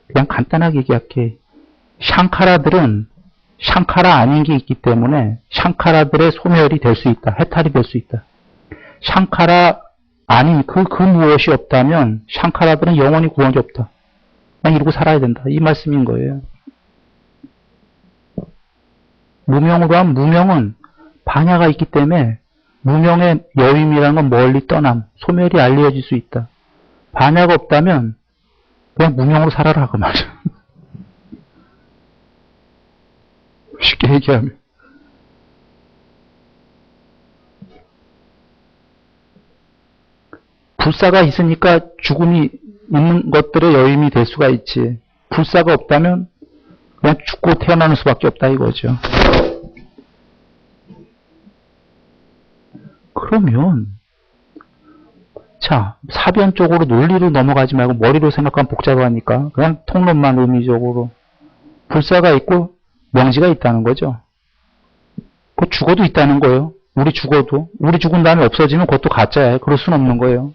그냥 간단하게 얘기할게. 샹카라들은 샹카라 아닌 게 있기 때문에 샹카라들의 소멸이 될 수 있다. 해탈이 될 수 있다. 샹카라 아닌 그 무엇이 없다면 샹카라들은 영원히 구원이 없다. 그냥 이러고 살아야 된다. 이 말씀인 거예요. 무명으로 하면 무명은 반야가 있기 때문에 무명의 여임이라는 건 멀리 떠남, 소멸이 알려질 수 있다. 반야가 없다면 그냥 무명으로 살아라 그 말이야. 쉽게 얘기하면. 불사가 있으니까 죽음이 있는 것들의 여임이 될 수가 있지. 불사가 없다면 그냥 죽고 태어나는 수밖에 없다 이거죠. 그러면 자, 사변 쪽으로 논리로 넘어가지 말고 머리로 생각하면 복잡하니까 그냥 통론만 의미적으로 불사가 있고 명지가 있다는 거죠. 그 죽어도 있다는 거예요. 우리 죽어도. 우리 죽은 다음에 없어지면 그것도 가짜야. 그럴 순 없는 거예요.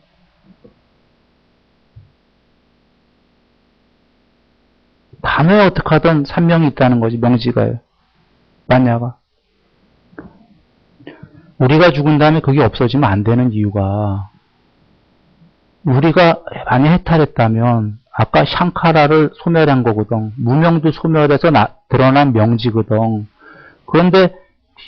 단어에 어떻게 하든 산명이 있다는 거지. 명지가요. 만야가. 우리가 죽은 다음에 그게 없어지면 안 되는 이유가 우리가 만약 해탈했다면 아까 샹카라를 소멸한 거거든. 무명도 소멸해서 드러난 명지거든. 그런데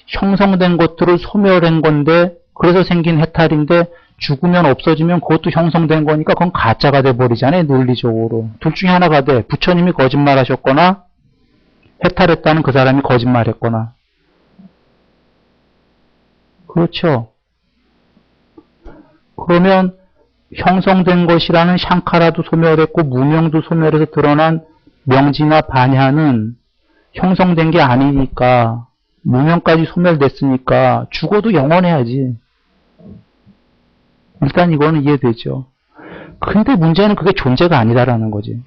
형성된 것들을 소멸한 건데 그래서 생긴 해탈인데 죽으면 없어지면 그것도 형성된 거니까 그건 가짜가 돼버리잖아요. 논리적으로. 둘 중에 하나가 돼. 부처님이 거짓말하셨거나 해탈했다는 그 사람이 거짓말했거나. 그렇죠. 그러면 형성된 것이라는 샹카라도 소멸했고 무명도 소멸해서 드러난 명지나 반야는 형성된 게 아니니까 무명까지 소멸됐으니까 죽어도 영원해야지. 일단 이거는 이해되죠. 근데 문제는 그게 존재가 아니다라는 거지.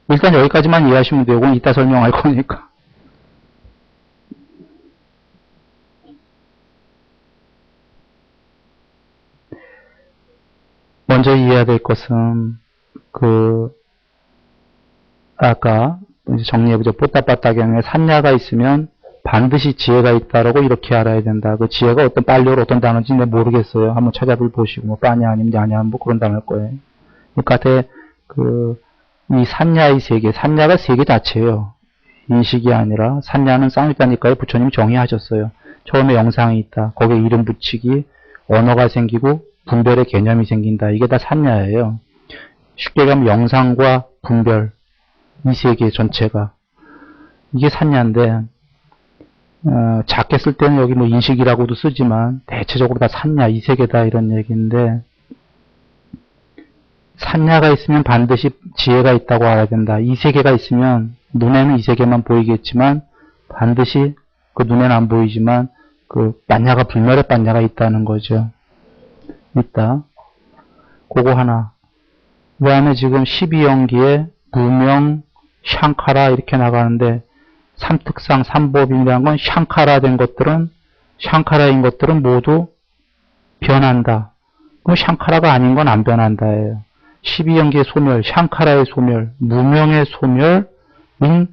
일단 여기까지만 이해하시면 되고 이따 설명할 거니까. 먼저 이해해야 될 것은 아까 정리해보죠. 뽀따빠따경에 산야가 있으면 반드시 지혜가 있다라고 이렇게 알아야 된다. 그 지혜가 어떤 빨리어로 어떤 단어인지 내가 모르겠어요. 한번 찾아볼 보시고 뭐 빠냐 아니면 야냐 뭐 그런 단어일 거예요. 그러니까 이 산야의 세계, 산야가 세계 자체예요. 인식이 아니라 산야는 쌍유다니까요. 부처님이 정의하셨어요. 처음에 영상이 있다. 거기에 이름 붙이기, 언어가 생기고 분별의 개념이 생긴다. 이게 다 산야예요. 쉽게 가면 영상과 분별, 이 세계 전체가 이게 산야인데 작게 쓸 때는 여기 뭐 인식이라고도 쓰지만 대체적으로 다 산야, 이 세계다 이런 얘기인데 산야가 있으면 반드시 지혜가 있다고 알아야 된다. 이 세계가 있으면 눈에는 이 세계만 보이겠지만 반드시 그 눈에는 안 보이지만 그 반야가 불멸의 반야가 있다는 거죠. 있다. 그거 하나. 그 다음에 지금 12연기에 무명, 샹카라 이렇게 나가는데 삼특상 삼법인이라는 건 샹카라된 것들은 샹카라인 것들은 모두 변한다. 그럼 샹카라가 아닌 건 안 변한다예요. 12연기의 소멸, 샹카라의 소멸, 무명의 소멸인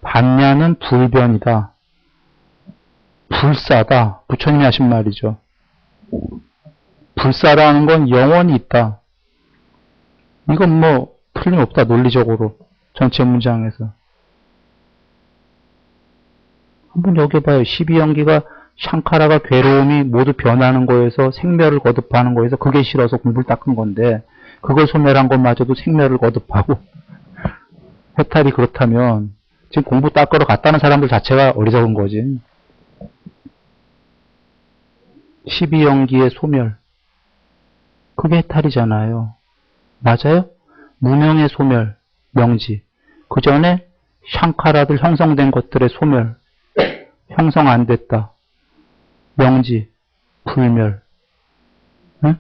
반야는 불변이다. 불사다. 부처님이 하신 말이죠. 불사라는 건 영원히 있다. 이건 뭐 틀림없다. 논리적으로. 전체 문장에서. 한번 여기 봐요. 12연기가 샹카라가 괴로움이 모두 변하는 거에서 생멸을 거듭하는 거에서 그게 싫어서 공부를 닦은 건데 그걸 소멸한 것마저도 생멸을 거듭하고 해탈이 그렇다면 지금 공부 닦으러 갔다는 사람들 자체가 어리석은 거지. 12연기의 소멸. 그게 해탈이잖아요. 맞아요? 무명의 소멸, 명지. 그 전에 샹카라들 형성된 것들의 소멸. 형성 안 됐다. 명지, 불멸. 응?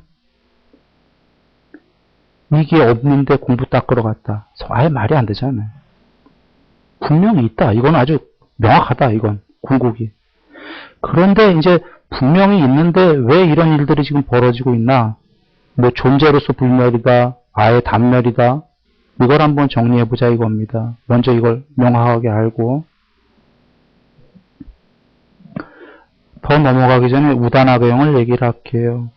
이게 없는데 공부 닦으러 갔다. 아예 말이 안 되잖아요. 분명히 있다. 이건 아주 명확하다. 이건 궁극이. 그런데 이제 분명히 있는데 왜 이런 일들이 지금 벌어지고 있나? 뭐 존재로서 불멸이다. 아예 단멸이다. 이걸 한번 정리해보자 이겁니다. 먼저 이걸 명확하게 알고 더 넘어가기 전에 우다나가용을 얘기를 할게요.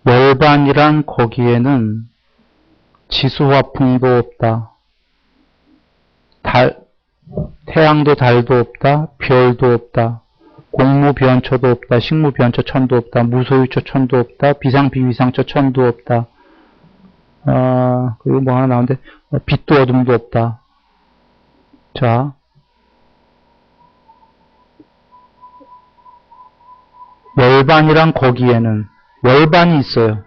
열반이란 거기에는 지수화풍도 없다. 태양도 달도 없다. 별도 없다. 공무변처도 없다. 식무변처천도 없다. 무소유처천도 없다. 비상비위상처천도 없다. 그리고 뭐 하나 나오는데 빛도 어둠도 없다. 자, 열반이란 거기에는 열반이 있어요.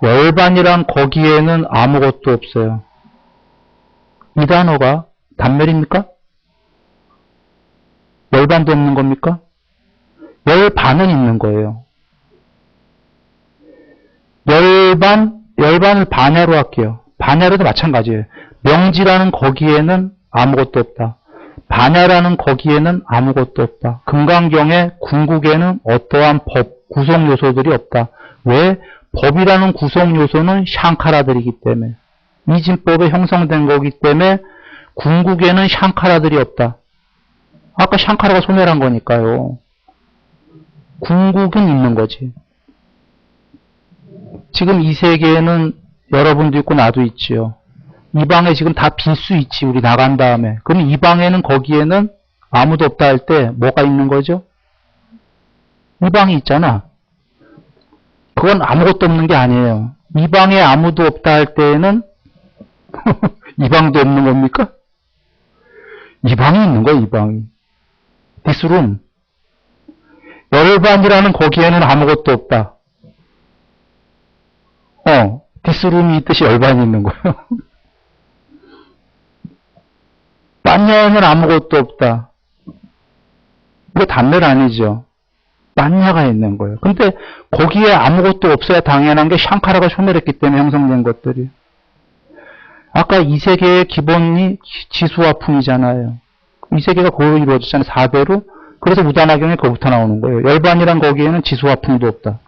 열반이란 거기에는 아무것도 없어요. 이 단어가 단멸입니까? 열반도 없는 겁니까? 열반은 있는 거예요. 열반을 반야로 할게요. 반야로도 마찬가지예요. 명지라는 거기에는 아무것도 없다. 반야라는 거기에는 아무것도 없다. 금강경의 궁극에는 어떠한 법, 구성 요소들이 없다. 왜? 법이라는 구성 요소는 샹카라들이기 때문에. 이진법에 형성된 거기 때문에 궁극에는 샹카라들이 없다. 아까 샹카라가 소멸한 거니까요. 궁극은 있는 거지. 지금 이 세계에는 여러분도 있고 나도 있지요. 이 방에 지금 다 빌 수 있지, 우리 나간 다음에. 그럼 이 방에는 거기에는 아무도 없다 할 때 뭐가 있는 거죠? 이 방이 있잖아. 그건 아무것도 없는 게 아니에요. 이 방에 아무도 없다 할 때에는 이 방도 없는 겁니까? 이 방이 있는 거야, 이 방이. This room. 열반이라는 거기에는 아무것도 없다. This room이 있듯이 열반이 있는 거예요. 빤야에는 아무것도 없다. 이거 단멸 아니죠. 빤야가 있는 거예요. 근데 거기에 아무것도 없어야 당연한 게 샹카라가 소멸했기 때문에 형성된 것들이. 아까 이 세계의 기본이 지수와 풍이잖아요. 이 세계가 그걸로 이루어졌잖아요. 4대로. 그래서 무단화경이 거기부터 나오는 거예요. 열반이란 거기에는 지수와 풍도 없다.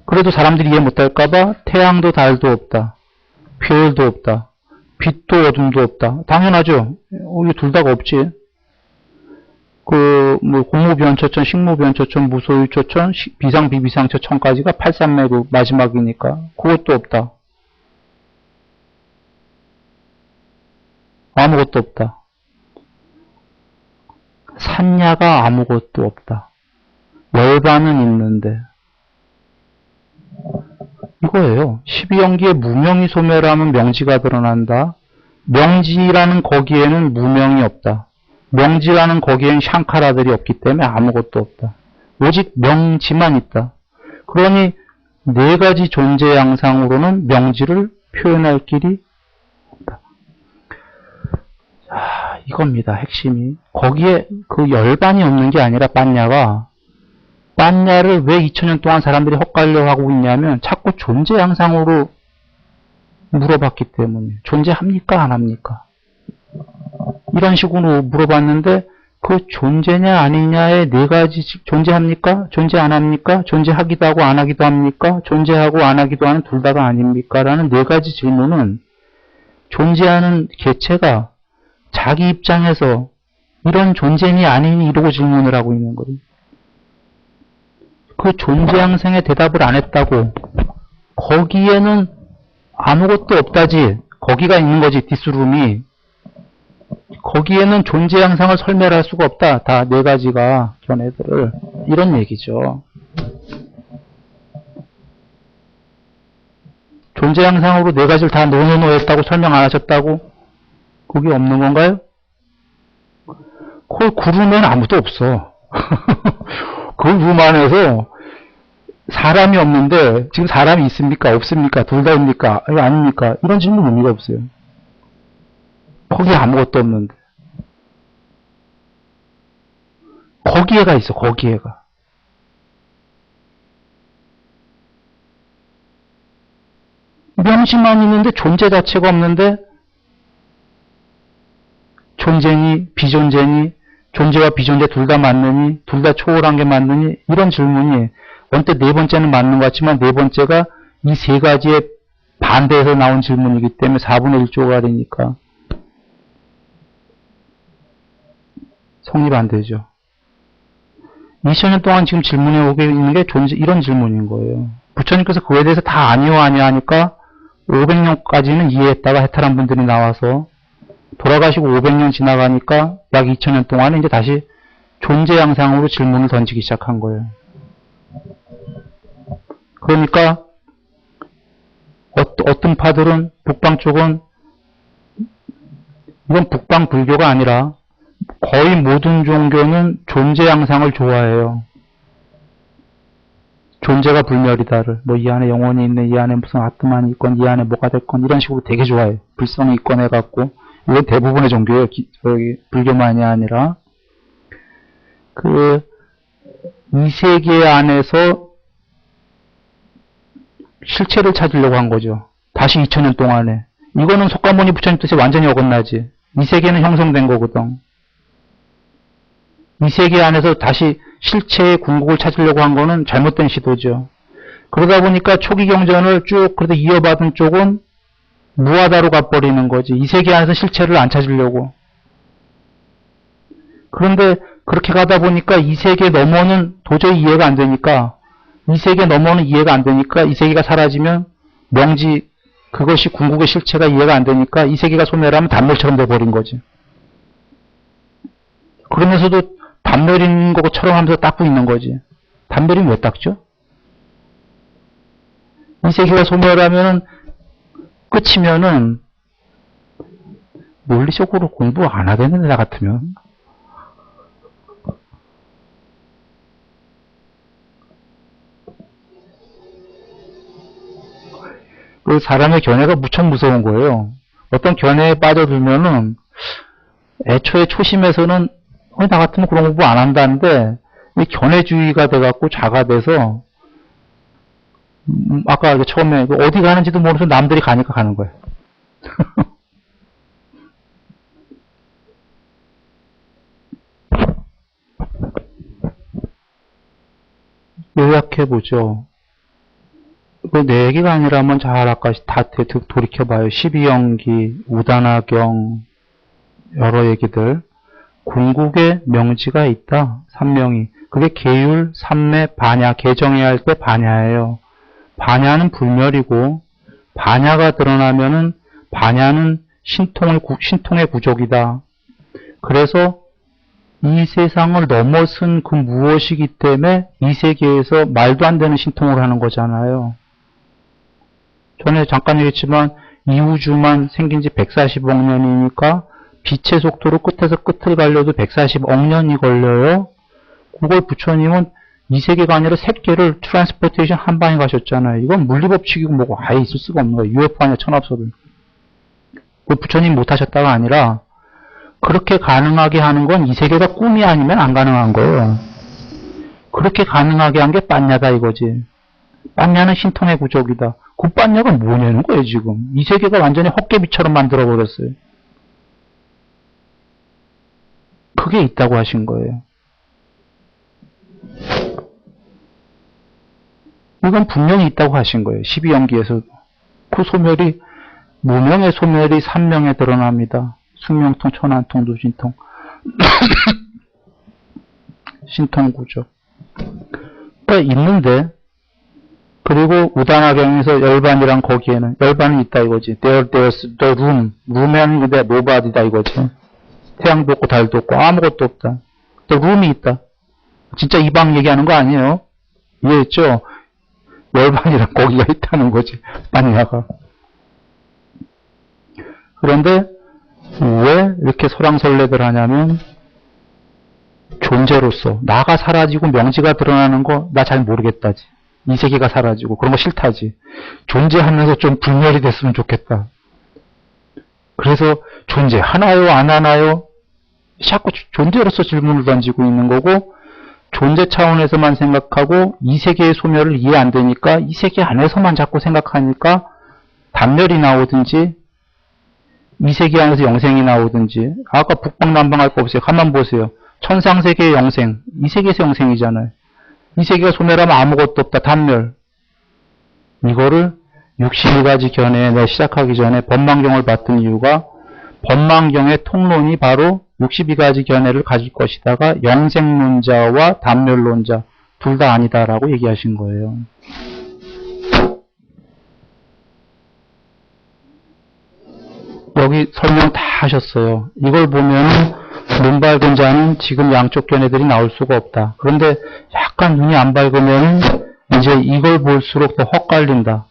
그래도 사람들이 이해 못할까봐 태양도 달도 없다. 별도 없다. 빛도 어둠도 없다. 당연하죠. 이게 둘 다가 없지. 공무변초천, 식무변초천, 무소유초천, 비상비비상초천까지가 8산매국 마지막이니까 그것도 없다. 아무것도 없다. 산야가 아무것도 없다. 열반은 있는데 이거예요. 12연기에 무명이 소멸하면 명지가 드러난다. 명지라는 거기에는 무명이 없다. 명지라는 거기에는 샹카라들이 없기 때문에 아무것도 없다. 오직 명지만 있다. 그러니 네 가지 존재 양상으로는 명지를 표현할 길이 없다. 이겁니다. 핵심이. 거기에 그 열반이 없는 게 아니라 빤야가 빤야를 왜 2000년 동안 사람들이 헛갈려 하고 있냐면 자꾸 존재 양상으로 물어봤기 때문에. 존재합니까? 안 합니까? 이런 식으로 물어봤는데 그 존재냐 아니냐의 네 가지 존재합니까? 존재 안 합니까? 존재하기도 하고 안 하기도 합니까? 존재하고 안 하기도 하는 둘 다가 아닙니까? 라는 네 가지 질문은 존재하는 개체가 자기 입장에서 이런 존재니 아니니 이러고 질문을 하고 있는 거예요. 그 존재 양상에 대답을 안 했다고 거기에는 아무것도 없다지. 거기가 있는 거지. 디스룸이. 거기에는 존재 양상을 설명할 수가 없다. 다 네 가지가 견해들을. 이런 얘기죠. 존재 양상으로 네 가지를 다 노노노했다고 설명 안 하셨다고? 그게 없는 건가요? 그걸 구르면 아무도 없어. 그 룸 안에서 사람이 없는데 지금 사람이 있습니까? 없습니까? 둘 다입니까? 아닙니까? 이런 질문 의미가 없어요. 거기에 아무것도 없는데. 거기에가 있어. 거기에가. 명시만 있는데 존재 자체가 없는데 존재니 비존재니 존재와 비존재 둘 다 맞느니 둘 다 초월한 게 맞느니 이런 질문이 원때 네 번째는 맞는 것 같지만 네 번째가 이 세 가지의 반대에서 나온 질문이기 때문에 4분의 1조가되니까 성립 안 되죠. 2000년 동안 지금 질문해 오게 있는 게 존재 이런 질문인 거예요. 부처님께서 그거에 대해서 다 아니요 하니까 500년까지는 이해했다가 해탈한 분들이 나와서 돌아가시고 500년 지나가니까 약 2000년 동안에 이제 다시 존재 양상으로 질문을 던지기 시작한 거예요. 그러니까 어떤 파들은 북방 쪽은 이건 북방 불교가 아니라 거의 모든 종교는 존재 양상을 좋아해요. 존재가 불멸이다를 뭐 이 안에 영혼이 있네, 이 안에 무슨 아트만이 있건, 이 안에 뭐가 됐건 이런 식으로 되게 좋아해요. 불성이 있건 해갖고 이건 대부분의 종교예요. 불교만이 아니라 이 세계 안에서 실체를 찾으려고 한 거죠. 다시 2000년 동안에 이거는 속가모니 부처님 뜻에 완전히 어긋나지. 이 세계는 형성된 거거든. 이 세계 안에서 다시 실체의 궁극을 찾으려고 한 거는 잘못된 시도죠. 그러다 보니까 초기 경전을 쭉 그래도 이어받은 쪽은 무하다로 가버리는 거지. 이 세계 안에서 실체를 안 찾으려고. 그런데 그렇게 가다 보니까 이 세계 너머는 도저히 이해가 안 되니까, 이 세계 너머는 이해가 안 되니까, 이 세계가 사라지면 명지, 그것이 궁극의 실체가 이해가 안 되니까 이 세계가 소멸하면 단멸처럼 돼버린 거지. 그러면서도 단멸인 것처럼 하면서 닦고 있는 거지. 단멸이면 왜 닦죠? 이 세계가 소멸하면은 끝이면은 논리적으로 공부 안 하겠는데, 나 같으면. 그 사람의 견해가 무척 무서운 거예요. 어떤 견해에 빠져들면은 애초에 초심에서는 나 같으면 그런 공부 안 한다는데 이 견해주의가 돼갖고 자가 돼서 아까 처음에 어디 가는지도 모르면서 남들이 가니까 가는 거예요. 요약해보죠. 내 얘기가 아니라면 잘 아까 다 돌이켜봐요. 12연기, 우단화경, 여러 얘기들. 궁극의 명지가 있다. 삼명이. 그게 계율, 삼매, 반야. 개정해야 할 때 반야예요. 반야는 불멸이고, 반야가 드러나면은 반야는 신통의 부족이다. 그래서 이 세상을 넘어선 그 무엇이기 때문에 이 세계에서 말도 안 되는 신통을 하는 거잖아요. 전에 잠깐 얘기했지만 이 우주만 생긴 지 140억 년이니까 빛의 속도로 끝에서 끝을 가려도 140억 년이 걸려요. 그걸 부처님은 이 세계가 아니라 색계를 트랜스포테이션 한 방에 가셨잖아요. 이건 물리법칙이고 뭐고 아예 있을 수가 없는 거예요. UFO 아니야 천합설은. 그 부처님 못하셨다가 아니라 그렇게 가능하게 하는 건 이 세계가 꿈이 아니면 안 가능한 거예요. 그렇게 가능하게 한 게 빤야다 이거지. 빤야는 신통의 부족이다. 그 빤야가 뭐냐는 거예요 지금. 이 세계가 완전히 헛개비처럼 만들어버렸어요. 그게 있다고 하신 거예요. 이건 분명히 있다고 하신 거예요. 12연기에서도. 그 소멸이 무명의 소멸이 삼명에 드러납니다. 숙명통, 천안통, 누진통. 신통구조. 그러니까 있는데 그리고 우단화경에서 열반이랑 거기에는 열반은 있다 이거지. there's the room. room이 아닌데 nobody다 이거지. 태양도 없고 달도 없고 아무것도 없다. the room이 있다. 진짜 이 방 얘기하는 거 아니에요. 이해했죠? 열반이랑 거기가 있다는 거지. 반야가. 그런데 왜 이렇게 설왕설래들 하냐면 존재로서 나가 사라지고 명지가 드러나는 거 나 잘 모르겠다지. 이 세계가 사라지고 그런 거 싫다지. 존재하면서 좀 불멸이 됐으면 좋겠다. 그래서 존재하나요 안 하나요? 자꾸 존재로서 질문을 던지고 있는 거고 존재 차원에서만 생각하고 이 세계의 소멸을 이해 안 되니까 이 세계 안에서만 자꾸 생각하니까 단멸이 나오든지 이 세계 안에서 영생이 나오든지 아까 북방남방 할 거 없어요. 가만 보세요. 천상세계의 영생 이 세계에서 영생이잖아요. 이 세계가 소멸하면 아무것도 없다. 단멸. 이거를 62가지 견해에 내가 시작하기 전에 법망경을 봤던 이유가 법망경의 통론이 바로 62가지 견해를 가질 것이다가 영생론자와 단멸론자 둘 다 아니다라고 얘기하신 거예요. 여기 설명 다 하셨어요. 이걸 보면 눈 밝은 자는 지금 양쪽 견해들이 나올 수가 없다. 그런데 약간 눈이 안 밝으면 이제 이걸 볼수록 더 헛갈린다.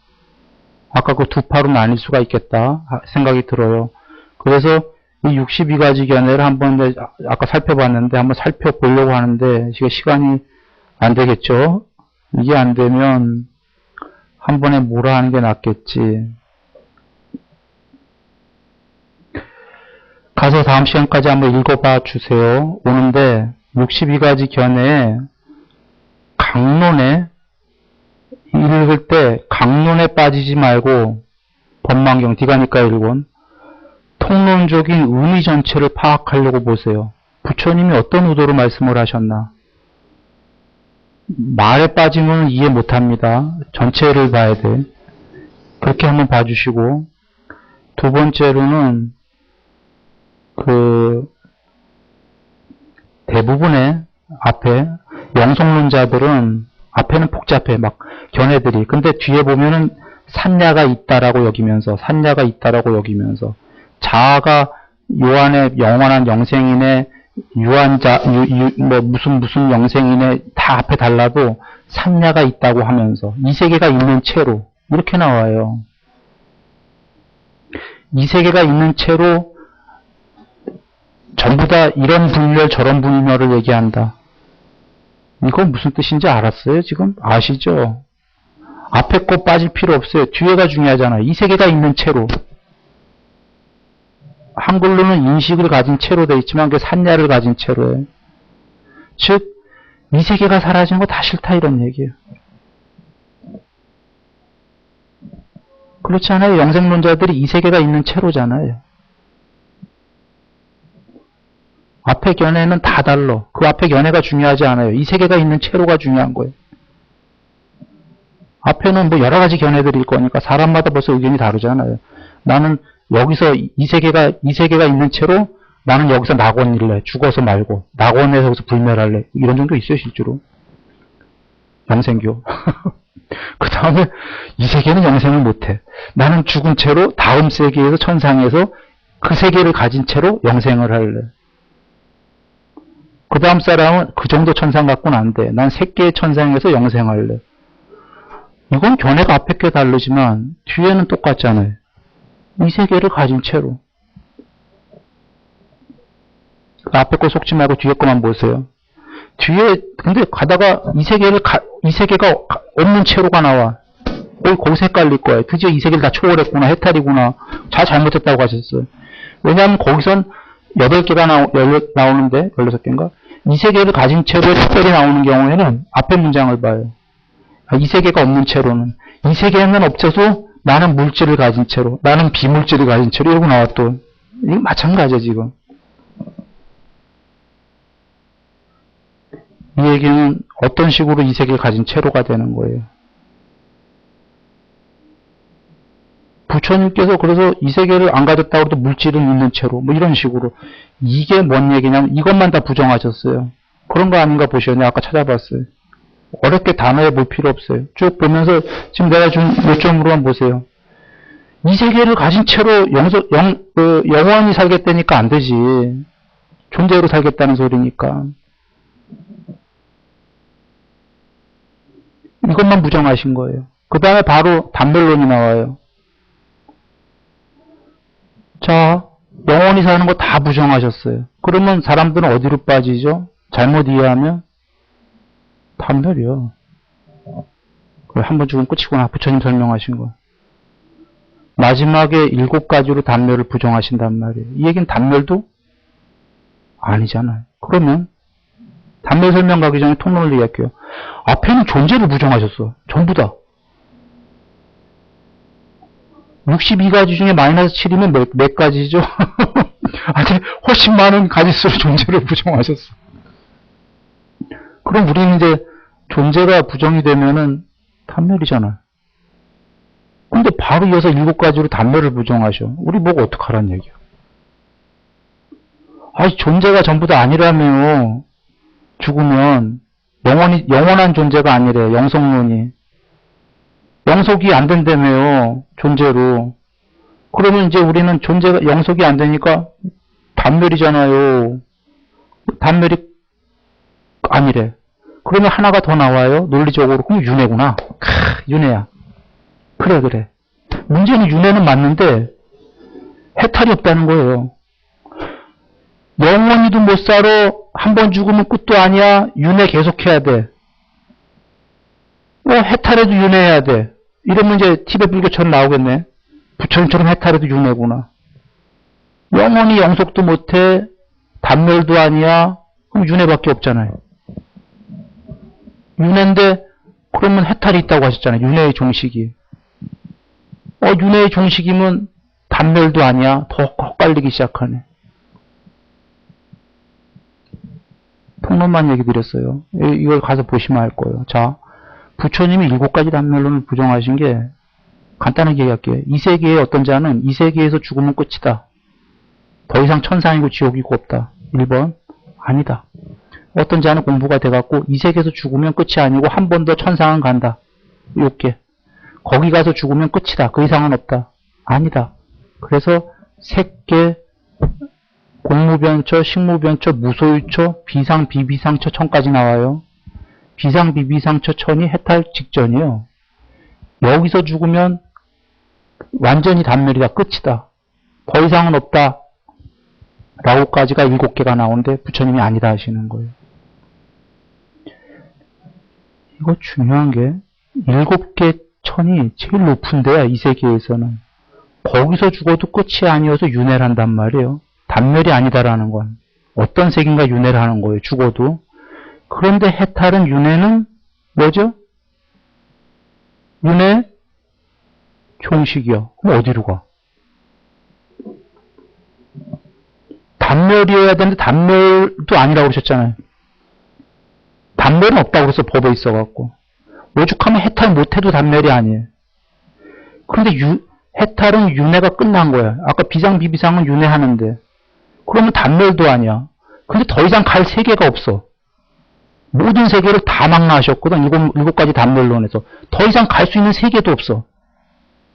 아까 그 두 파로 나뉠 수가 있겠다 생각이 들어요. 그래서 이 62가지 견해를 한번 아까 살펴봤는데 한번 살펴보려고 하는데 시간이 안 되겠죠. 이게 안 되면 한 번에 몰아 하는 게 낫겠지. 가서 다음 시간까지 한번 읽어봐 주세요. 오는데 62가지 견해에 강론에 읽을 때 강론에 빠지지 말고 법망경 디가니까 1권. 통론적인 의미 전체를 파악하려고 보세요. 부처님이 어떤 의도로 말씀을 하셨나? 말에 빠지면 이해 못합니다. 전체를 봐야 돼. 그렇게 한번 봐주시고, 두 번째로는 대부분의 앞에 영성론자들은 앞에는 복잡해 막 견해들이. 근데 뒤에 보면은 산야가 있다라고 여기면서 자아가 요한의 영원한 영생이네, 유한자 뭐 무슨 영생이네 다 앞에 달라도 산야가 있다고 하면서 이 세계가 있는 채로 이렇게 나와요. 이 세계가 있는 채로 전부 다 이런 분별 저런 분별을 얘기한다. 이건 무슨 뜻인지 알았어요? 지금 아시죠? 앞에 거 빠질 필요 없어요. 뒤에가 중요하잖아요. 이 세계가 있는 채로. 한글로는 인식을 가진 채로 되어 있지만 그게 산야를 가진 채로예요. 즉, 이 세계가 사라진 거 다 싫다 이런 얘기예요. 그렇지 않아요? 영생론자들이 이 세계가 있는 채로잖아요. 앞에 견해는 다 달라. 그 앞에 견해가 중요하지 않아요. 이 세계가 있는 채로가 중요한 거예요. 앞에는 뭐 여러 가지 견해들일 거니까 사람마다 벌써 의견이 다르잖아요. 나는 여기서 이 세계가 있는 채로 나는 여기서 낙원일래. 죽어서 말고. 낙원에서 여기서 불멸할래. 이런 정도 있어요, 실제로. 영생교. 그 다음에 이 세계는 영생을 못해. 나는 죽은 채로 다음 세계에서 천상에서 그 세계를 가진 채로 영생을 할래. 그 다음 사람은 그 정도 천상 갖고는 안 돼. 난 새끼의 천상에서 영생할래. 이건 견해가 앞에 꽤 다르지만 뒤에는 똑같잖아요. 이 세계를 가진 채로. 그 앞에 거 속지 말고 뒤에 거만 보세요. 뒤에 근데 가다가 이 세계가 없는 채로가 나와. 거기서 헷갈릴 거예요. 드디어 이 세계를 다 초월했구나. 해탈이구나. 잘못했다고 하셨어요. 왜냐하면 거기선 8개가 나오는데 16개인가? 이 세계를 가진 채로 특별히 나오는 경우에는 앞에 문장을 봐요. 이 세계가 없는 채로는 이 세계에는 없어도 나는 물질을 가진 채로, 나는 비물질을 가진 채로 이러고 나와 또. 이거 마찬가지야 지금. 이 얘기는 어떤 식으로 이 세계를 가진 채로가 되는 거예요. 부처님께서 그래서 이 세계를 안 가졌다고 해도 물질은 있는 채로 뭐 이런 식으로. 이게 뭔 얘기냐면 이것만 다 부정하셨어요. 그런 거 아닌가 보셔요. 내가 아까 찾아봤어요. 어렵게 단어에 볼 필요 없어요. 쭉 보면서 지금 내가 준 요점으로만 보세요. 이 세계를 가진 채로 영원히 살겠다니까 안 되지. 존재로 살겠다는 소리니까. 이것만 부정하신 거예요. 그 다음에 바로 단멸론이 나와요. 자, 영원히 사는 거 다 부정하셨어요. 그러면 사람들은 어디로 빠지죠? 잘못 이해하면 단멸이요. 한번 죽으면 끝이구나. 부처님 설명하신 거. 마지막에 7가지로 단멸을 부정하신단 말이에요. 이 얘기는 단멸도 아니잖아요. 그러면 단멸 설명 가기 전에 통론을 얘기할게요. 앞에는 존재를 부정하셨어. 전부 다. 62가지 중에 마이너스 7이면 몇 가지죠? 아니, 훨씬 많은 가지수로 존재를 부정하셨어. 그럼 우리는 이제 존재가 부정이 되면은 단멸이잖아요. 근데 바로 이어서 7가지로 단멸을 부정하셔. 우리 보고 어떡하란 얘기야. 아니, 존재가 전부 다 아니라며. 죽으면 영원한 존재가 아니래. 영성론이. 영속이 안 된다며요. 존재로. 그러면 이제 우리는 존재가 영속이 안 되니까 단멸이잖아요. 단멸이 아니래. 그러면 하나가 더 나와요. 논리적으로. 그럼 윤회구나. 윤회야. 그래. 문제는 윤회는 맞는데 해탈이 없다는 거예요. 영원히도 못 살아. 한 번 죽으면 끝도 아니야. 윤회 계속해야 돼. 해탈해도 윤회해야 돼. 이러면 이제 티베트 불교처럼 나오겠네. 부처님처럼 해탈해도 윤회구나. 영원히 영속도 못해. 단멸도 아니야. 그럼 윤회밖에 없잖아요. 윤회인데 그러면 해탈이 있다고 하셨잖아요. 윤회의 종식이. 윤회의 종식이면 단멸도 아니야. 더 헛갈리기 시작하네. 통론만 얘기 드렸어요. 이걸 가서 보시면 알 거예요. 자, 부처님이 7가지 단멸론을 부정하신 게 간단하게 얘기할게요. 이 세계의 어떤 자는 이 세계에서 죽으면 끝이다. 더 이상 천상이고 지옥이고 없다. 1번 아니다. 어떤 자는 공부가 돼갖고 이 세계에서 죽으면 끝이 아니고 한 번 더 천상은 간다. 6개. 거기 가서 죽으면 끝이다. 그 이상은 없다. 아니다. 그래서 색계, 공무변처, 식무변처, 무소유처, 비상, 비비상처 천까지 나와요. 비상, 비비상처 천이 해탈 직전이요. 여기서 죽으면 완전히 단멸이다. 끝이다. 더 이상은 없다. 라고까지가 7개가 나오는데 부처님이 아니다 하시는 거예요. 이거 중요한 게 7개 천이 제일 높은데야 이 세계에서는. 거기서 죽어도 끝이 아니어서 윤회를 한단 말이에요. 단멸이 아니다라는 건. 어떤 세계인가 윤회를 하는 거예요. 죽어도. 그런데 해탈은 윤회는 뭐죠? 윤회 종식이요. 그럼 어디로 가? 단멸이어야 되는데 단멸도 아니라고 그러셨잖아요. 단멸은 없다고 그래서 법에 있어갖고. 오죽하면 해탈 못해도 단멸이 아니에요. 그런데 해탈은 윤회가 끝난 거야. 아까 비상, 비비상은 윤회하는데. 그러면 단멸도 아니야. 근데 더 이상 갈 세계가 없어. 모든 세계를 다 망라하셨거든. 7가지 단멸론에서. 더 이상 갈 수 있는 세계도 없어.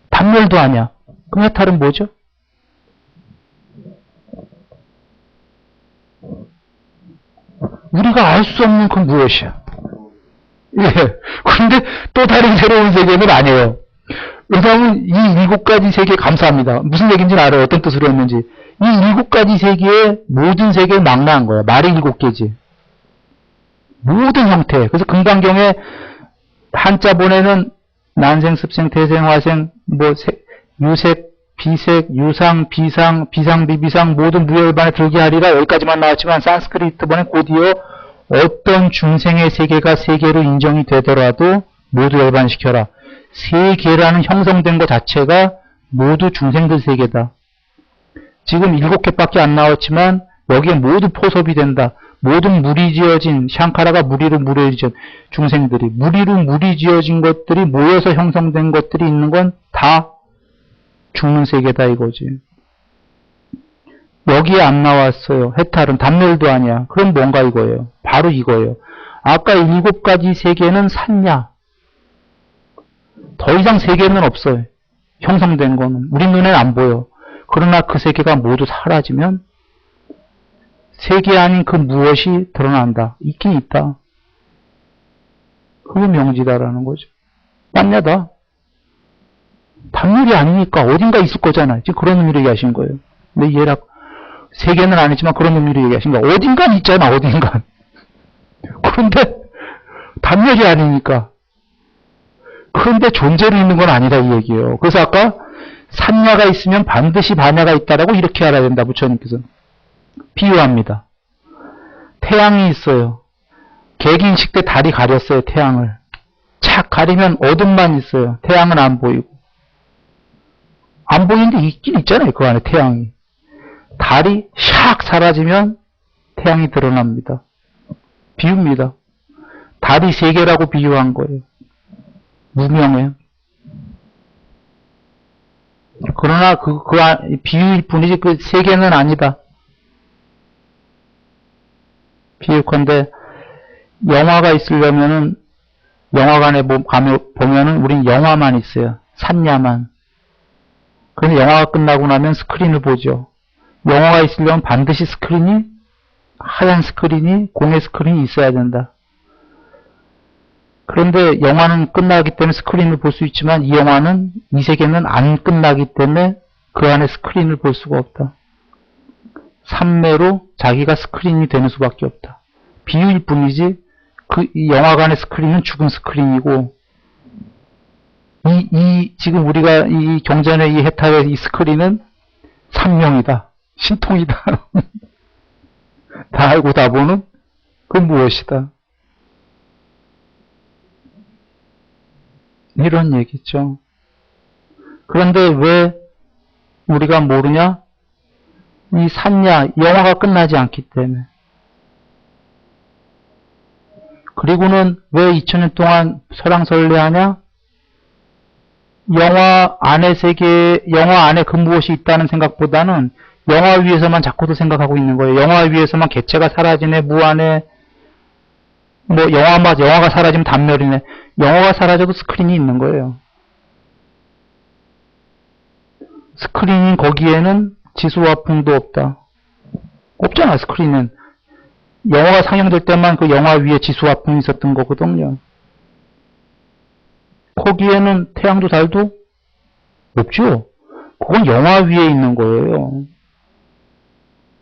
단멸도 아니야. 그럼 해탈은 뭐죠? 우리가 알 수 없는 건 무엇이야? 예. 그런데 또 다른 새로운 세계는 아니에요. 왜냐하면 이 7가지 세계 감사합니다. 무슨 얘기인지는 알아요. 어떤 뜻으로 했는지. 이 7가지 세계의 모든 세계를 망라한 거야. 말이 7개지. 모든 형태. 그래서 금강경에 한자 본에는 난생, 습생, 태생, 화생, 유색, 비색, 유상, 비상, 비상, 비비상 모든 무열반에 들게 하리라 여기까지만 나왔지만 산스크리트 본에 곧이어 어떤 중생의 세계가 세계로 인정이 되더라도 모두 열반시켜라. 세계라는 형성된 것 자체가 모두 중생들 세계다. 지금 7개밖에 안 나왔지만 여기에 모두 포섭이 된다. 모든 물이 지어진 샹카라가 무리로 무리지은 중생들이 무리로 무리 지어진 것들이 모여서 형성된 것들이 있는 건 다 죽는 세계다 이거지. 여기에 안 나왔어요. 해탈은 단멸도 아니야. 그럼 뭔가 이거예요. 바로 이거예요. 아까 7가지 세계는 샀냐? 더 이상 세계는 없어요. 형성된 거는. 우리 눈에는 안 보여. 그러나 그 세계가 모두 사라지면 세계 아닌 그 무엇이 드러난다. 있긴 있다. 그게 명지다라는 거죠. 맞냐다. 단물이 아니니까 어딘가 있을 거잖아요. 지금 그런 의미로 얘기하신 거예요. 근데 이해라 세계는 아니지만 그런 의미로 얘기하신 거예요. 어딘간 있잖아. 어딘간. 그런데 단멸이 아니니까. 그런데 존재로 있는 건 아니다 이 얘기예요. 그래서 아까 산야가 있으면 반드시 반야가 있다라고 이렇게 알아야 된다. 부처님께서. 비유합니다. 태양이 있어요. 개기인식 때 달이 가렸어요. 태양을. 착 가리면 어둠만 있어요. 태양은 안 보이고. 안 보이는데 있긴 있잖아요. 그 안에 태양이. 달이 샥 사라지면 태양이 드러납니다. 비유입니다. 달이 세계라고 비유한 거예요. 무명해요. 그러나 비유일 뿐이지 그 세계는 아니다. 비유컨대 영화가 있으려면은 영화관에 보면은 우린 영화만 있어요. 산야만. 그래서 영화가 끝나고 나면 스크린을 보죠. 영화가 있으려면 반드시 하얀 스크린이, 공의 스크린이 있어야 된다. 그런데 영화는 끝나기 때문에 스크린을 볼 수 있지만 이 영화는, 이 세계는 안 끝나기 때문에 그 안에 스크린을 볼 수가 없다. 삼매로 자기가 스크린이 되는 수밖에 없다. 비유일 뿐이지 이 영화관의 스크린은 죽은 스크린이고 지금 우리가 이 경전의 이 해탈의 이 스크린은 삼명이다. 신통이다. 다 알고 다 보는 그 무엇이다. 이런 얘기죠. 그런데 왜 우리가 모르냐? 이 산야, 영화가 끝나지 않기 때문에. 그리고는 왜 2000년 동안 설왕설래하냐? 영화 안의 세계, 영화 안에 그 무엇이 있다는 생각보다는 영화 위에서만 자꾸도 생각하고 있는 거예요. 영화 위에서만 개체가 사라지네, 무한해. 뭐 영화가 사라지면 단멸이네. 영화가 사라져도 스크린이 있는 거예요. 스크린이 거기에는 지수화풍도 없다. 없잖아, 스크린은. 영화가 상영될 때만 그 영화 위에 지수화풍이 있었던 거거든요. 거기에는 태양도 달도 없죠. 그건 영화 위에 있는 거예요.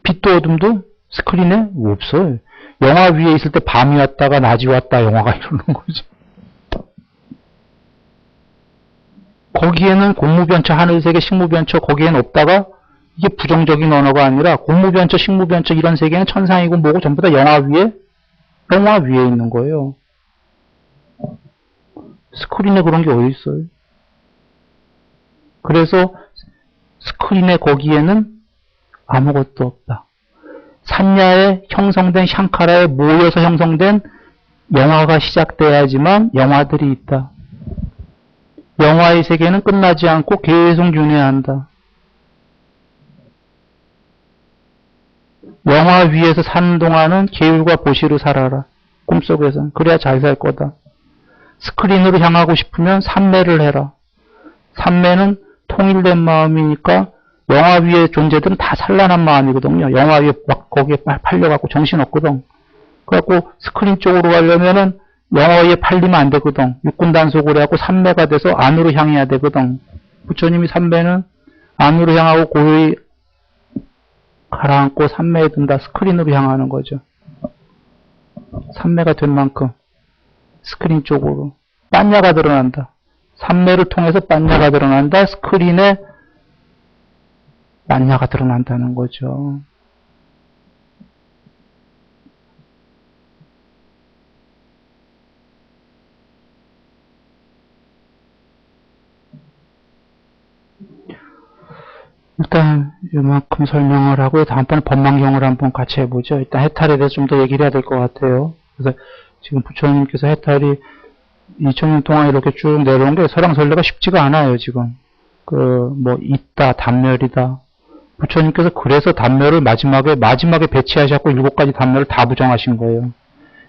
빛도 어둠도 스크린에 없어요. 영화 위에 있을 때 밤이 왔다가 낮이 왔다 영화가 이러는 거죠. 거기에는 공무변처, 하늘세계, 식무변처 거기에는 없다가 이게 부정적인 언어가 아니라 공무변처, 식무변처 이런 세계는 천상이고 뭐고 전부 다 영화 위에 있는 거예요. 스크린에 그런 게 어디 있어요? 그래서 스크린에 거기에는 아무것도 없다. 산야에 형성된 샹카라에 모여서 형성된 영화가 시작돼야지만 영화들이 있다. 영화의 세계는 끝나지 않고 계속 윤회한다. 영화 위에서 사는 동안은 계율과 보시로 살아라. 꿈속에서. 그래야 잘 살 거다. 스크린으로 향하고 싶으면 삼매를 해라. 삼매는 통일된 마음이니까 영화 위의 존재들은 다 산란한 마음이거든요. 영화 위에 막 거기에 팔려갖고 정신없거든. 그래갖고 스크린 쪽으로 가려면은 영화 위에 팔리면 안 되거든. 육군단속을 해갖고 삼매가 돼서 안으로 향해야 되거든. 부처님이 삼매는 안으로 향하고 고요히 가라앉고 삼매에 든다. 스크린으로 향하는 거죠. 삼매가 된 만큼 스크린 쪽으로 빤야가 드러난다. 삼매를 통해서 빤야가 드러난다. 스크린에 빤야가 드러난다는 거죠. 일단 이만큼 설명을 하고요. 다음번에 법망경을 한번 같이 해보죠. 일단 해탈에 대해서 좀 더 얘기를 해야 될 것 같아요. 그래서 지금 부처님께서 해탈이 2000년 동안 이렇게 쭉 내려온 게 설왕설래가 쉽지가 않아요. 지금 뭐 있다, 단멸이다. 부처님께서 그래서 단멸을 마지막에 배치하셨고 7가지 단멸을 다 부정하신 거예요.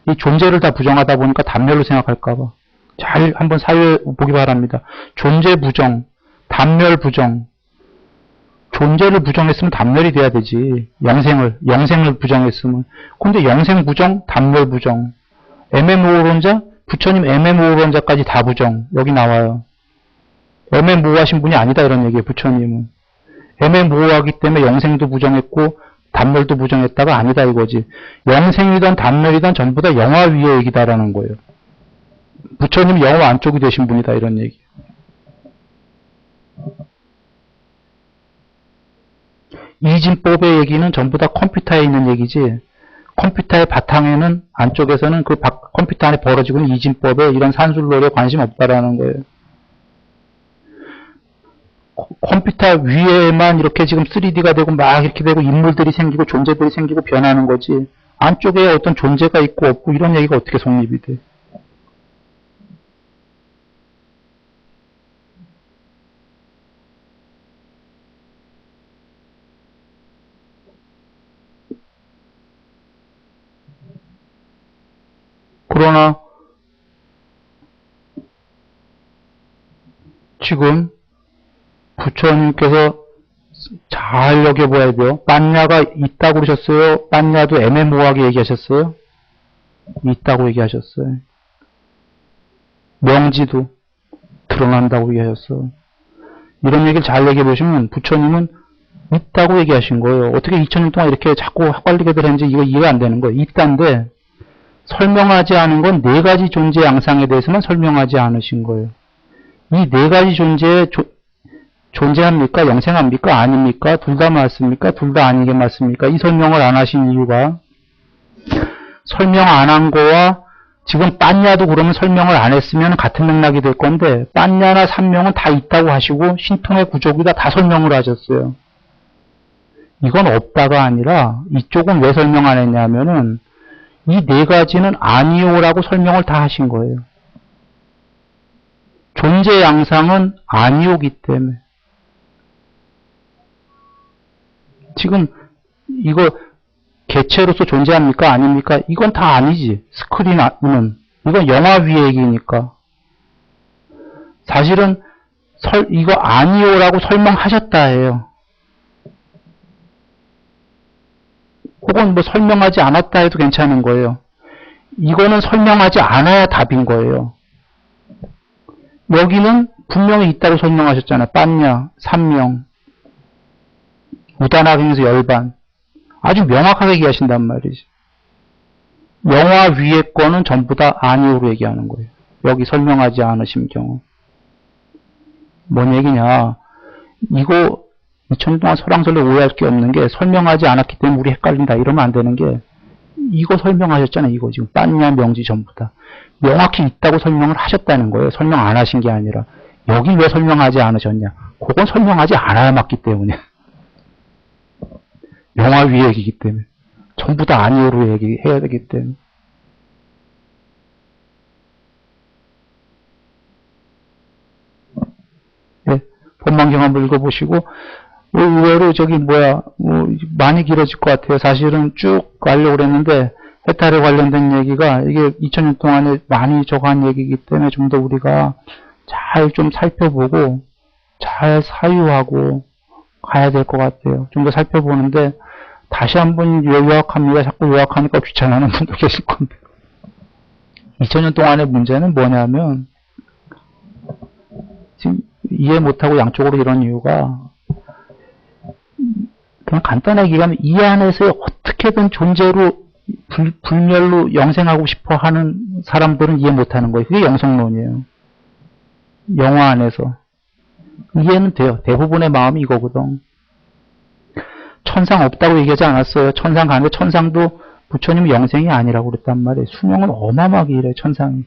이 존재를 다 부정하다 보니까 단멸로 생각할까봐. 잘 한번 살펴보기 바랍니다. 존재 부정, 단멸 부정. 존재를 부정했으면 단멸이 돼야 되지. 영생을 부정했으면. 근데 영생 부정, 단멸 부정. 애매모호론자, 부처님 애매모호론자까지 다 부정. 여기 나와요. 애매모호하신 분이 아니다 이런 얘기예요. 부처님은. 애매모호하기 때문에 영생도 부정했고 단멸도 부정했다가 아니다 이거지. 영생이든 단멸이든 전부 다 영화 위의 얘기다라는 거예요. 부처님이 영화 안쪽이 되신 분이다 이런 얘기. 이진법의 얘기는 전부 다 컴퓨터에 있는 얘기지. 컴퓨터의 바탕에는 안쪽에서는 그 컴퓨터 안에 벌어지고 있는 이진법에 이런 산술론에 관심 없다라는 거예요. 컴퓨터 위에만 이렇게 지금 3D가 되고 막 이렇게 되고 인물들이 생기고 존재들이 생기고 변하는 거지. 안쪽에 어떤 존재가 있고 없고 이런 얘기가 어떻게 성립이 돼. 그러나 지금 부처님께서 잘 여겨봐야 돼요. 빤야가 있다고 그러셨어요? 빤야도 애매모호하게 얘기하셨어요? 있다고 얘기하셨어요. 명지도 드러난다고 얘기하셨어요. 이런 얘기를 잘 얘기해보시면 부처님은 있다고 얘기하신 거예요. 어떻게 2000년 동안 이렇게 자꾸 헷갈리게들 했는지 이거 이해가 안 되는 거예요. 있다인데 설명하지 않은 건 4가지 존재 양상에 대해서만 설명하지 않으신 거예요. 이 4가지 존재에 존재합니까? 영생합니까? 아닙니까? 둘 다 맞습니까? 둘 다 아니게 맞습니까? 이 설명을 안 하신 이유가 설명 안 한 거와 지금 빤야도 그러면 설명을 안 했으면 같은 맥락이 될 건데 빤야나 삼명은 다 있다고 하시고 신통의 구조기다 다 설명을 하셨어요. 이건 없다가 아니라 이쪽은 왜 설명 안 했냐면은 이 네 가지는 아니오라고 설명을 다 하신 거예요. 존재 양상은 아니오기 때문에. 지금 이거 개체로서 존재합니까? 아닙니까? 이건 다 아니지. 스크린은. 이건 영화 위의 얘기니까. 사실은 이거 아니오라고 설명하셨다 해요. 혹은 뭐 설명하지 않았다 해도 괜찮은 거예요. 이거는 설명하지 않아야 답인 거예요. 여기는 분명히 있다고 설명하셨잖아요. 빤야, 삼명, 무단학행에서 열반. 아주 명확하게 얘기하신단 말이지. 영화 위에 거는 전부 다 아니오로 얘기하는 거예요. 여기 설명하지 않으신 경우. 뭔 얘기냐. 이거 2000년 동안 설왕설래 오해할 게 없는 게 설명하지 않았기 때문에 우리 헷갈린다 이러면 안 되는 게 이거 설명하셨잖아요. 이거 지금 빤야 명지 전부 다. 명확히 있다고 설명을 하셨다는 거예요. 설명 안 하신 게 아니라. 여기 왜 설명하지 않으셨냐. 그건 설명하지 않아야 맞기 때문에. 영화 위 얘기이기 때문에. 전부 다 아니오로 얘기해야 되기 때문에. 네, 본망경 한번 읽어보시고 의외로 많이 길어질 것 같아요. 사실은 쭉 가려고 그랬는데 해탈에 관련된 얘기가 이게 2000년 동안에 많이 적어한 얘기이기 때문에 좀 더 우리가 잘 좀 살펴보고 잘 사유하고 가야 될 것 같아요. 좀 더 살펴보는데 다시 한번 요약합니다. 자꾸 요약하니까 귀찮아하는 분도 계실 건데 2000년 동안의 문제는 뭐냐면 지금 이해 못하고 양쪽으로 이런 이유가 그냥 간단하게 얘기하면 이 안에서 어떻게든 존재로 불멸로 영생하고 싶어 하는 사람들은 이해 못하는 거예요. 그게 영성론이에요. 영화 안에서. 이해는 돼요. 대부분의 마음이 이거거든. 천상 없다고 얘기하지 않았어요. 천상 가는데 천상도 부처님은 영생이 아니라고 그랬단 말이에요. 수명은 어마어마하게 이래요. 천상이.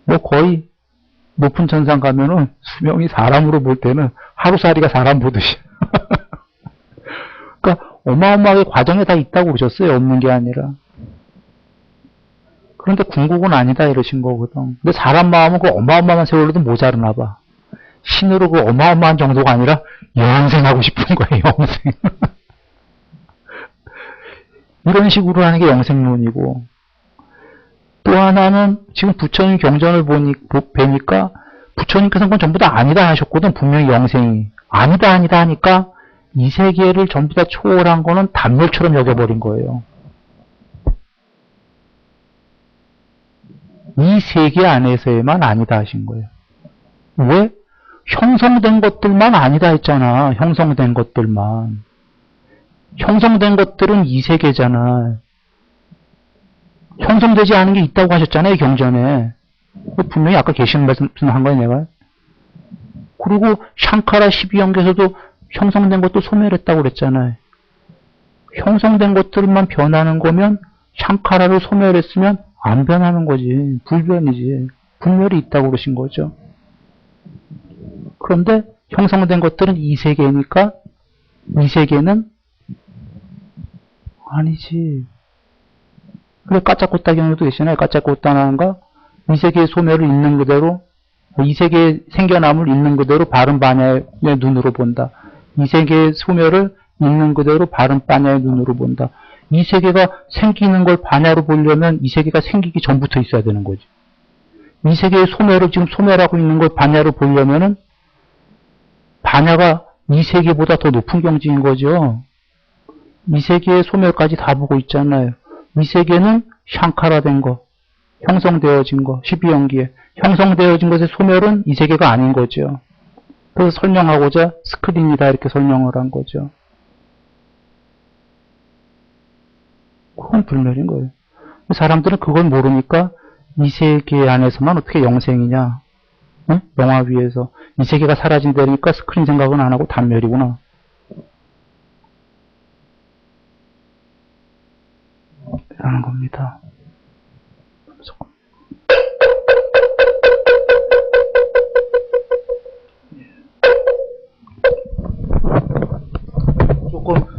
뭐 거의 높은 천상 가면은 수명이 사람으로 볼 때는 하루살이가 사람 보듯이. 그러니까 어마어마하게 과정에 다 있다고 그러셨어요. 없는 게 아니라. 그런데 궁극은 아니다 이러신 거거든. 근데 사람 마음은 그 어마어마한 세월로도 모자르나 봐. 신으로 그 어마어마한 정도가 아니라 영생하고 싶은 거예요. 영생. 이런 식으로 하는 게 영생론이고 또 하나는 지금 부처님 경전을 보니까 부처님께서는 그건 전부 다 아니다 하셨거든. 분명히 영생이. 아니다 하니까 이 세계를 전부 다 초월한 거는 단멸처럼 여겨버린 거예요. 이 세계 안에서에만 아니다 하신 거예요. 왜? 형성된 것들만 아니다 했잖아. 형성된 것들만. 형성된 것들은 이 세계잖아. 형성되지 않은 게 있다고 하셨잖아요. 경전에. 분명히 아까 계시는 말씀 한 거예요. 내가. 그리고 샹카라 12연계에서도 형성된 것도 소멸했다고 그랬잖아요. 형성된 것들만 변하는 거면 샹카라를 소멸했으면 안 변하는 거지. 불변이지. 분멸이 있다고 그러신 거죠. 그런데 형성된 것들은 이 세계니까 이 세계는 아니지. 그래 까짜꼬따 경우도 계시나요? 까짜꼬따나가 이 세계의 소멸을 있는 그대로 이 세계의 생겨남을 있는 그대로 바른 반야의 눈으로 본다. 이 세계의 소멸을 있는 그대로 바른 반야의 눈으로 본다. 이 세계가 생기는 걸 반야로 보려면 이 세계가 생기기 전부터 있어야 되는 거지. 이 세계의 소멸을 지금 소멸하고 있는 걸 반야로 보려면은 반야가 이 세계보다 더 높은 경지인 거죠. 이 세계의 소멸까지 다 보고 있잖아요. 이 세계는 샹카라된 거, 형성되어진 거, 12연기에 형성되어진 것의 소멸은 이 세계가 아닌 거죠. 그래서 설명하고자 스크린이다 이렇게 설명을 한 거죠. 그건 불멸인 거예요. 사람들은 그걸 모르니까 이 세계 안에서만 어떻게 영생이냐. 응? 영화 위에서 이 세계가 사라진다니까 스크린 생각은 안 하고 단멸이구나. 라는 겁니다. 조금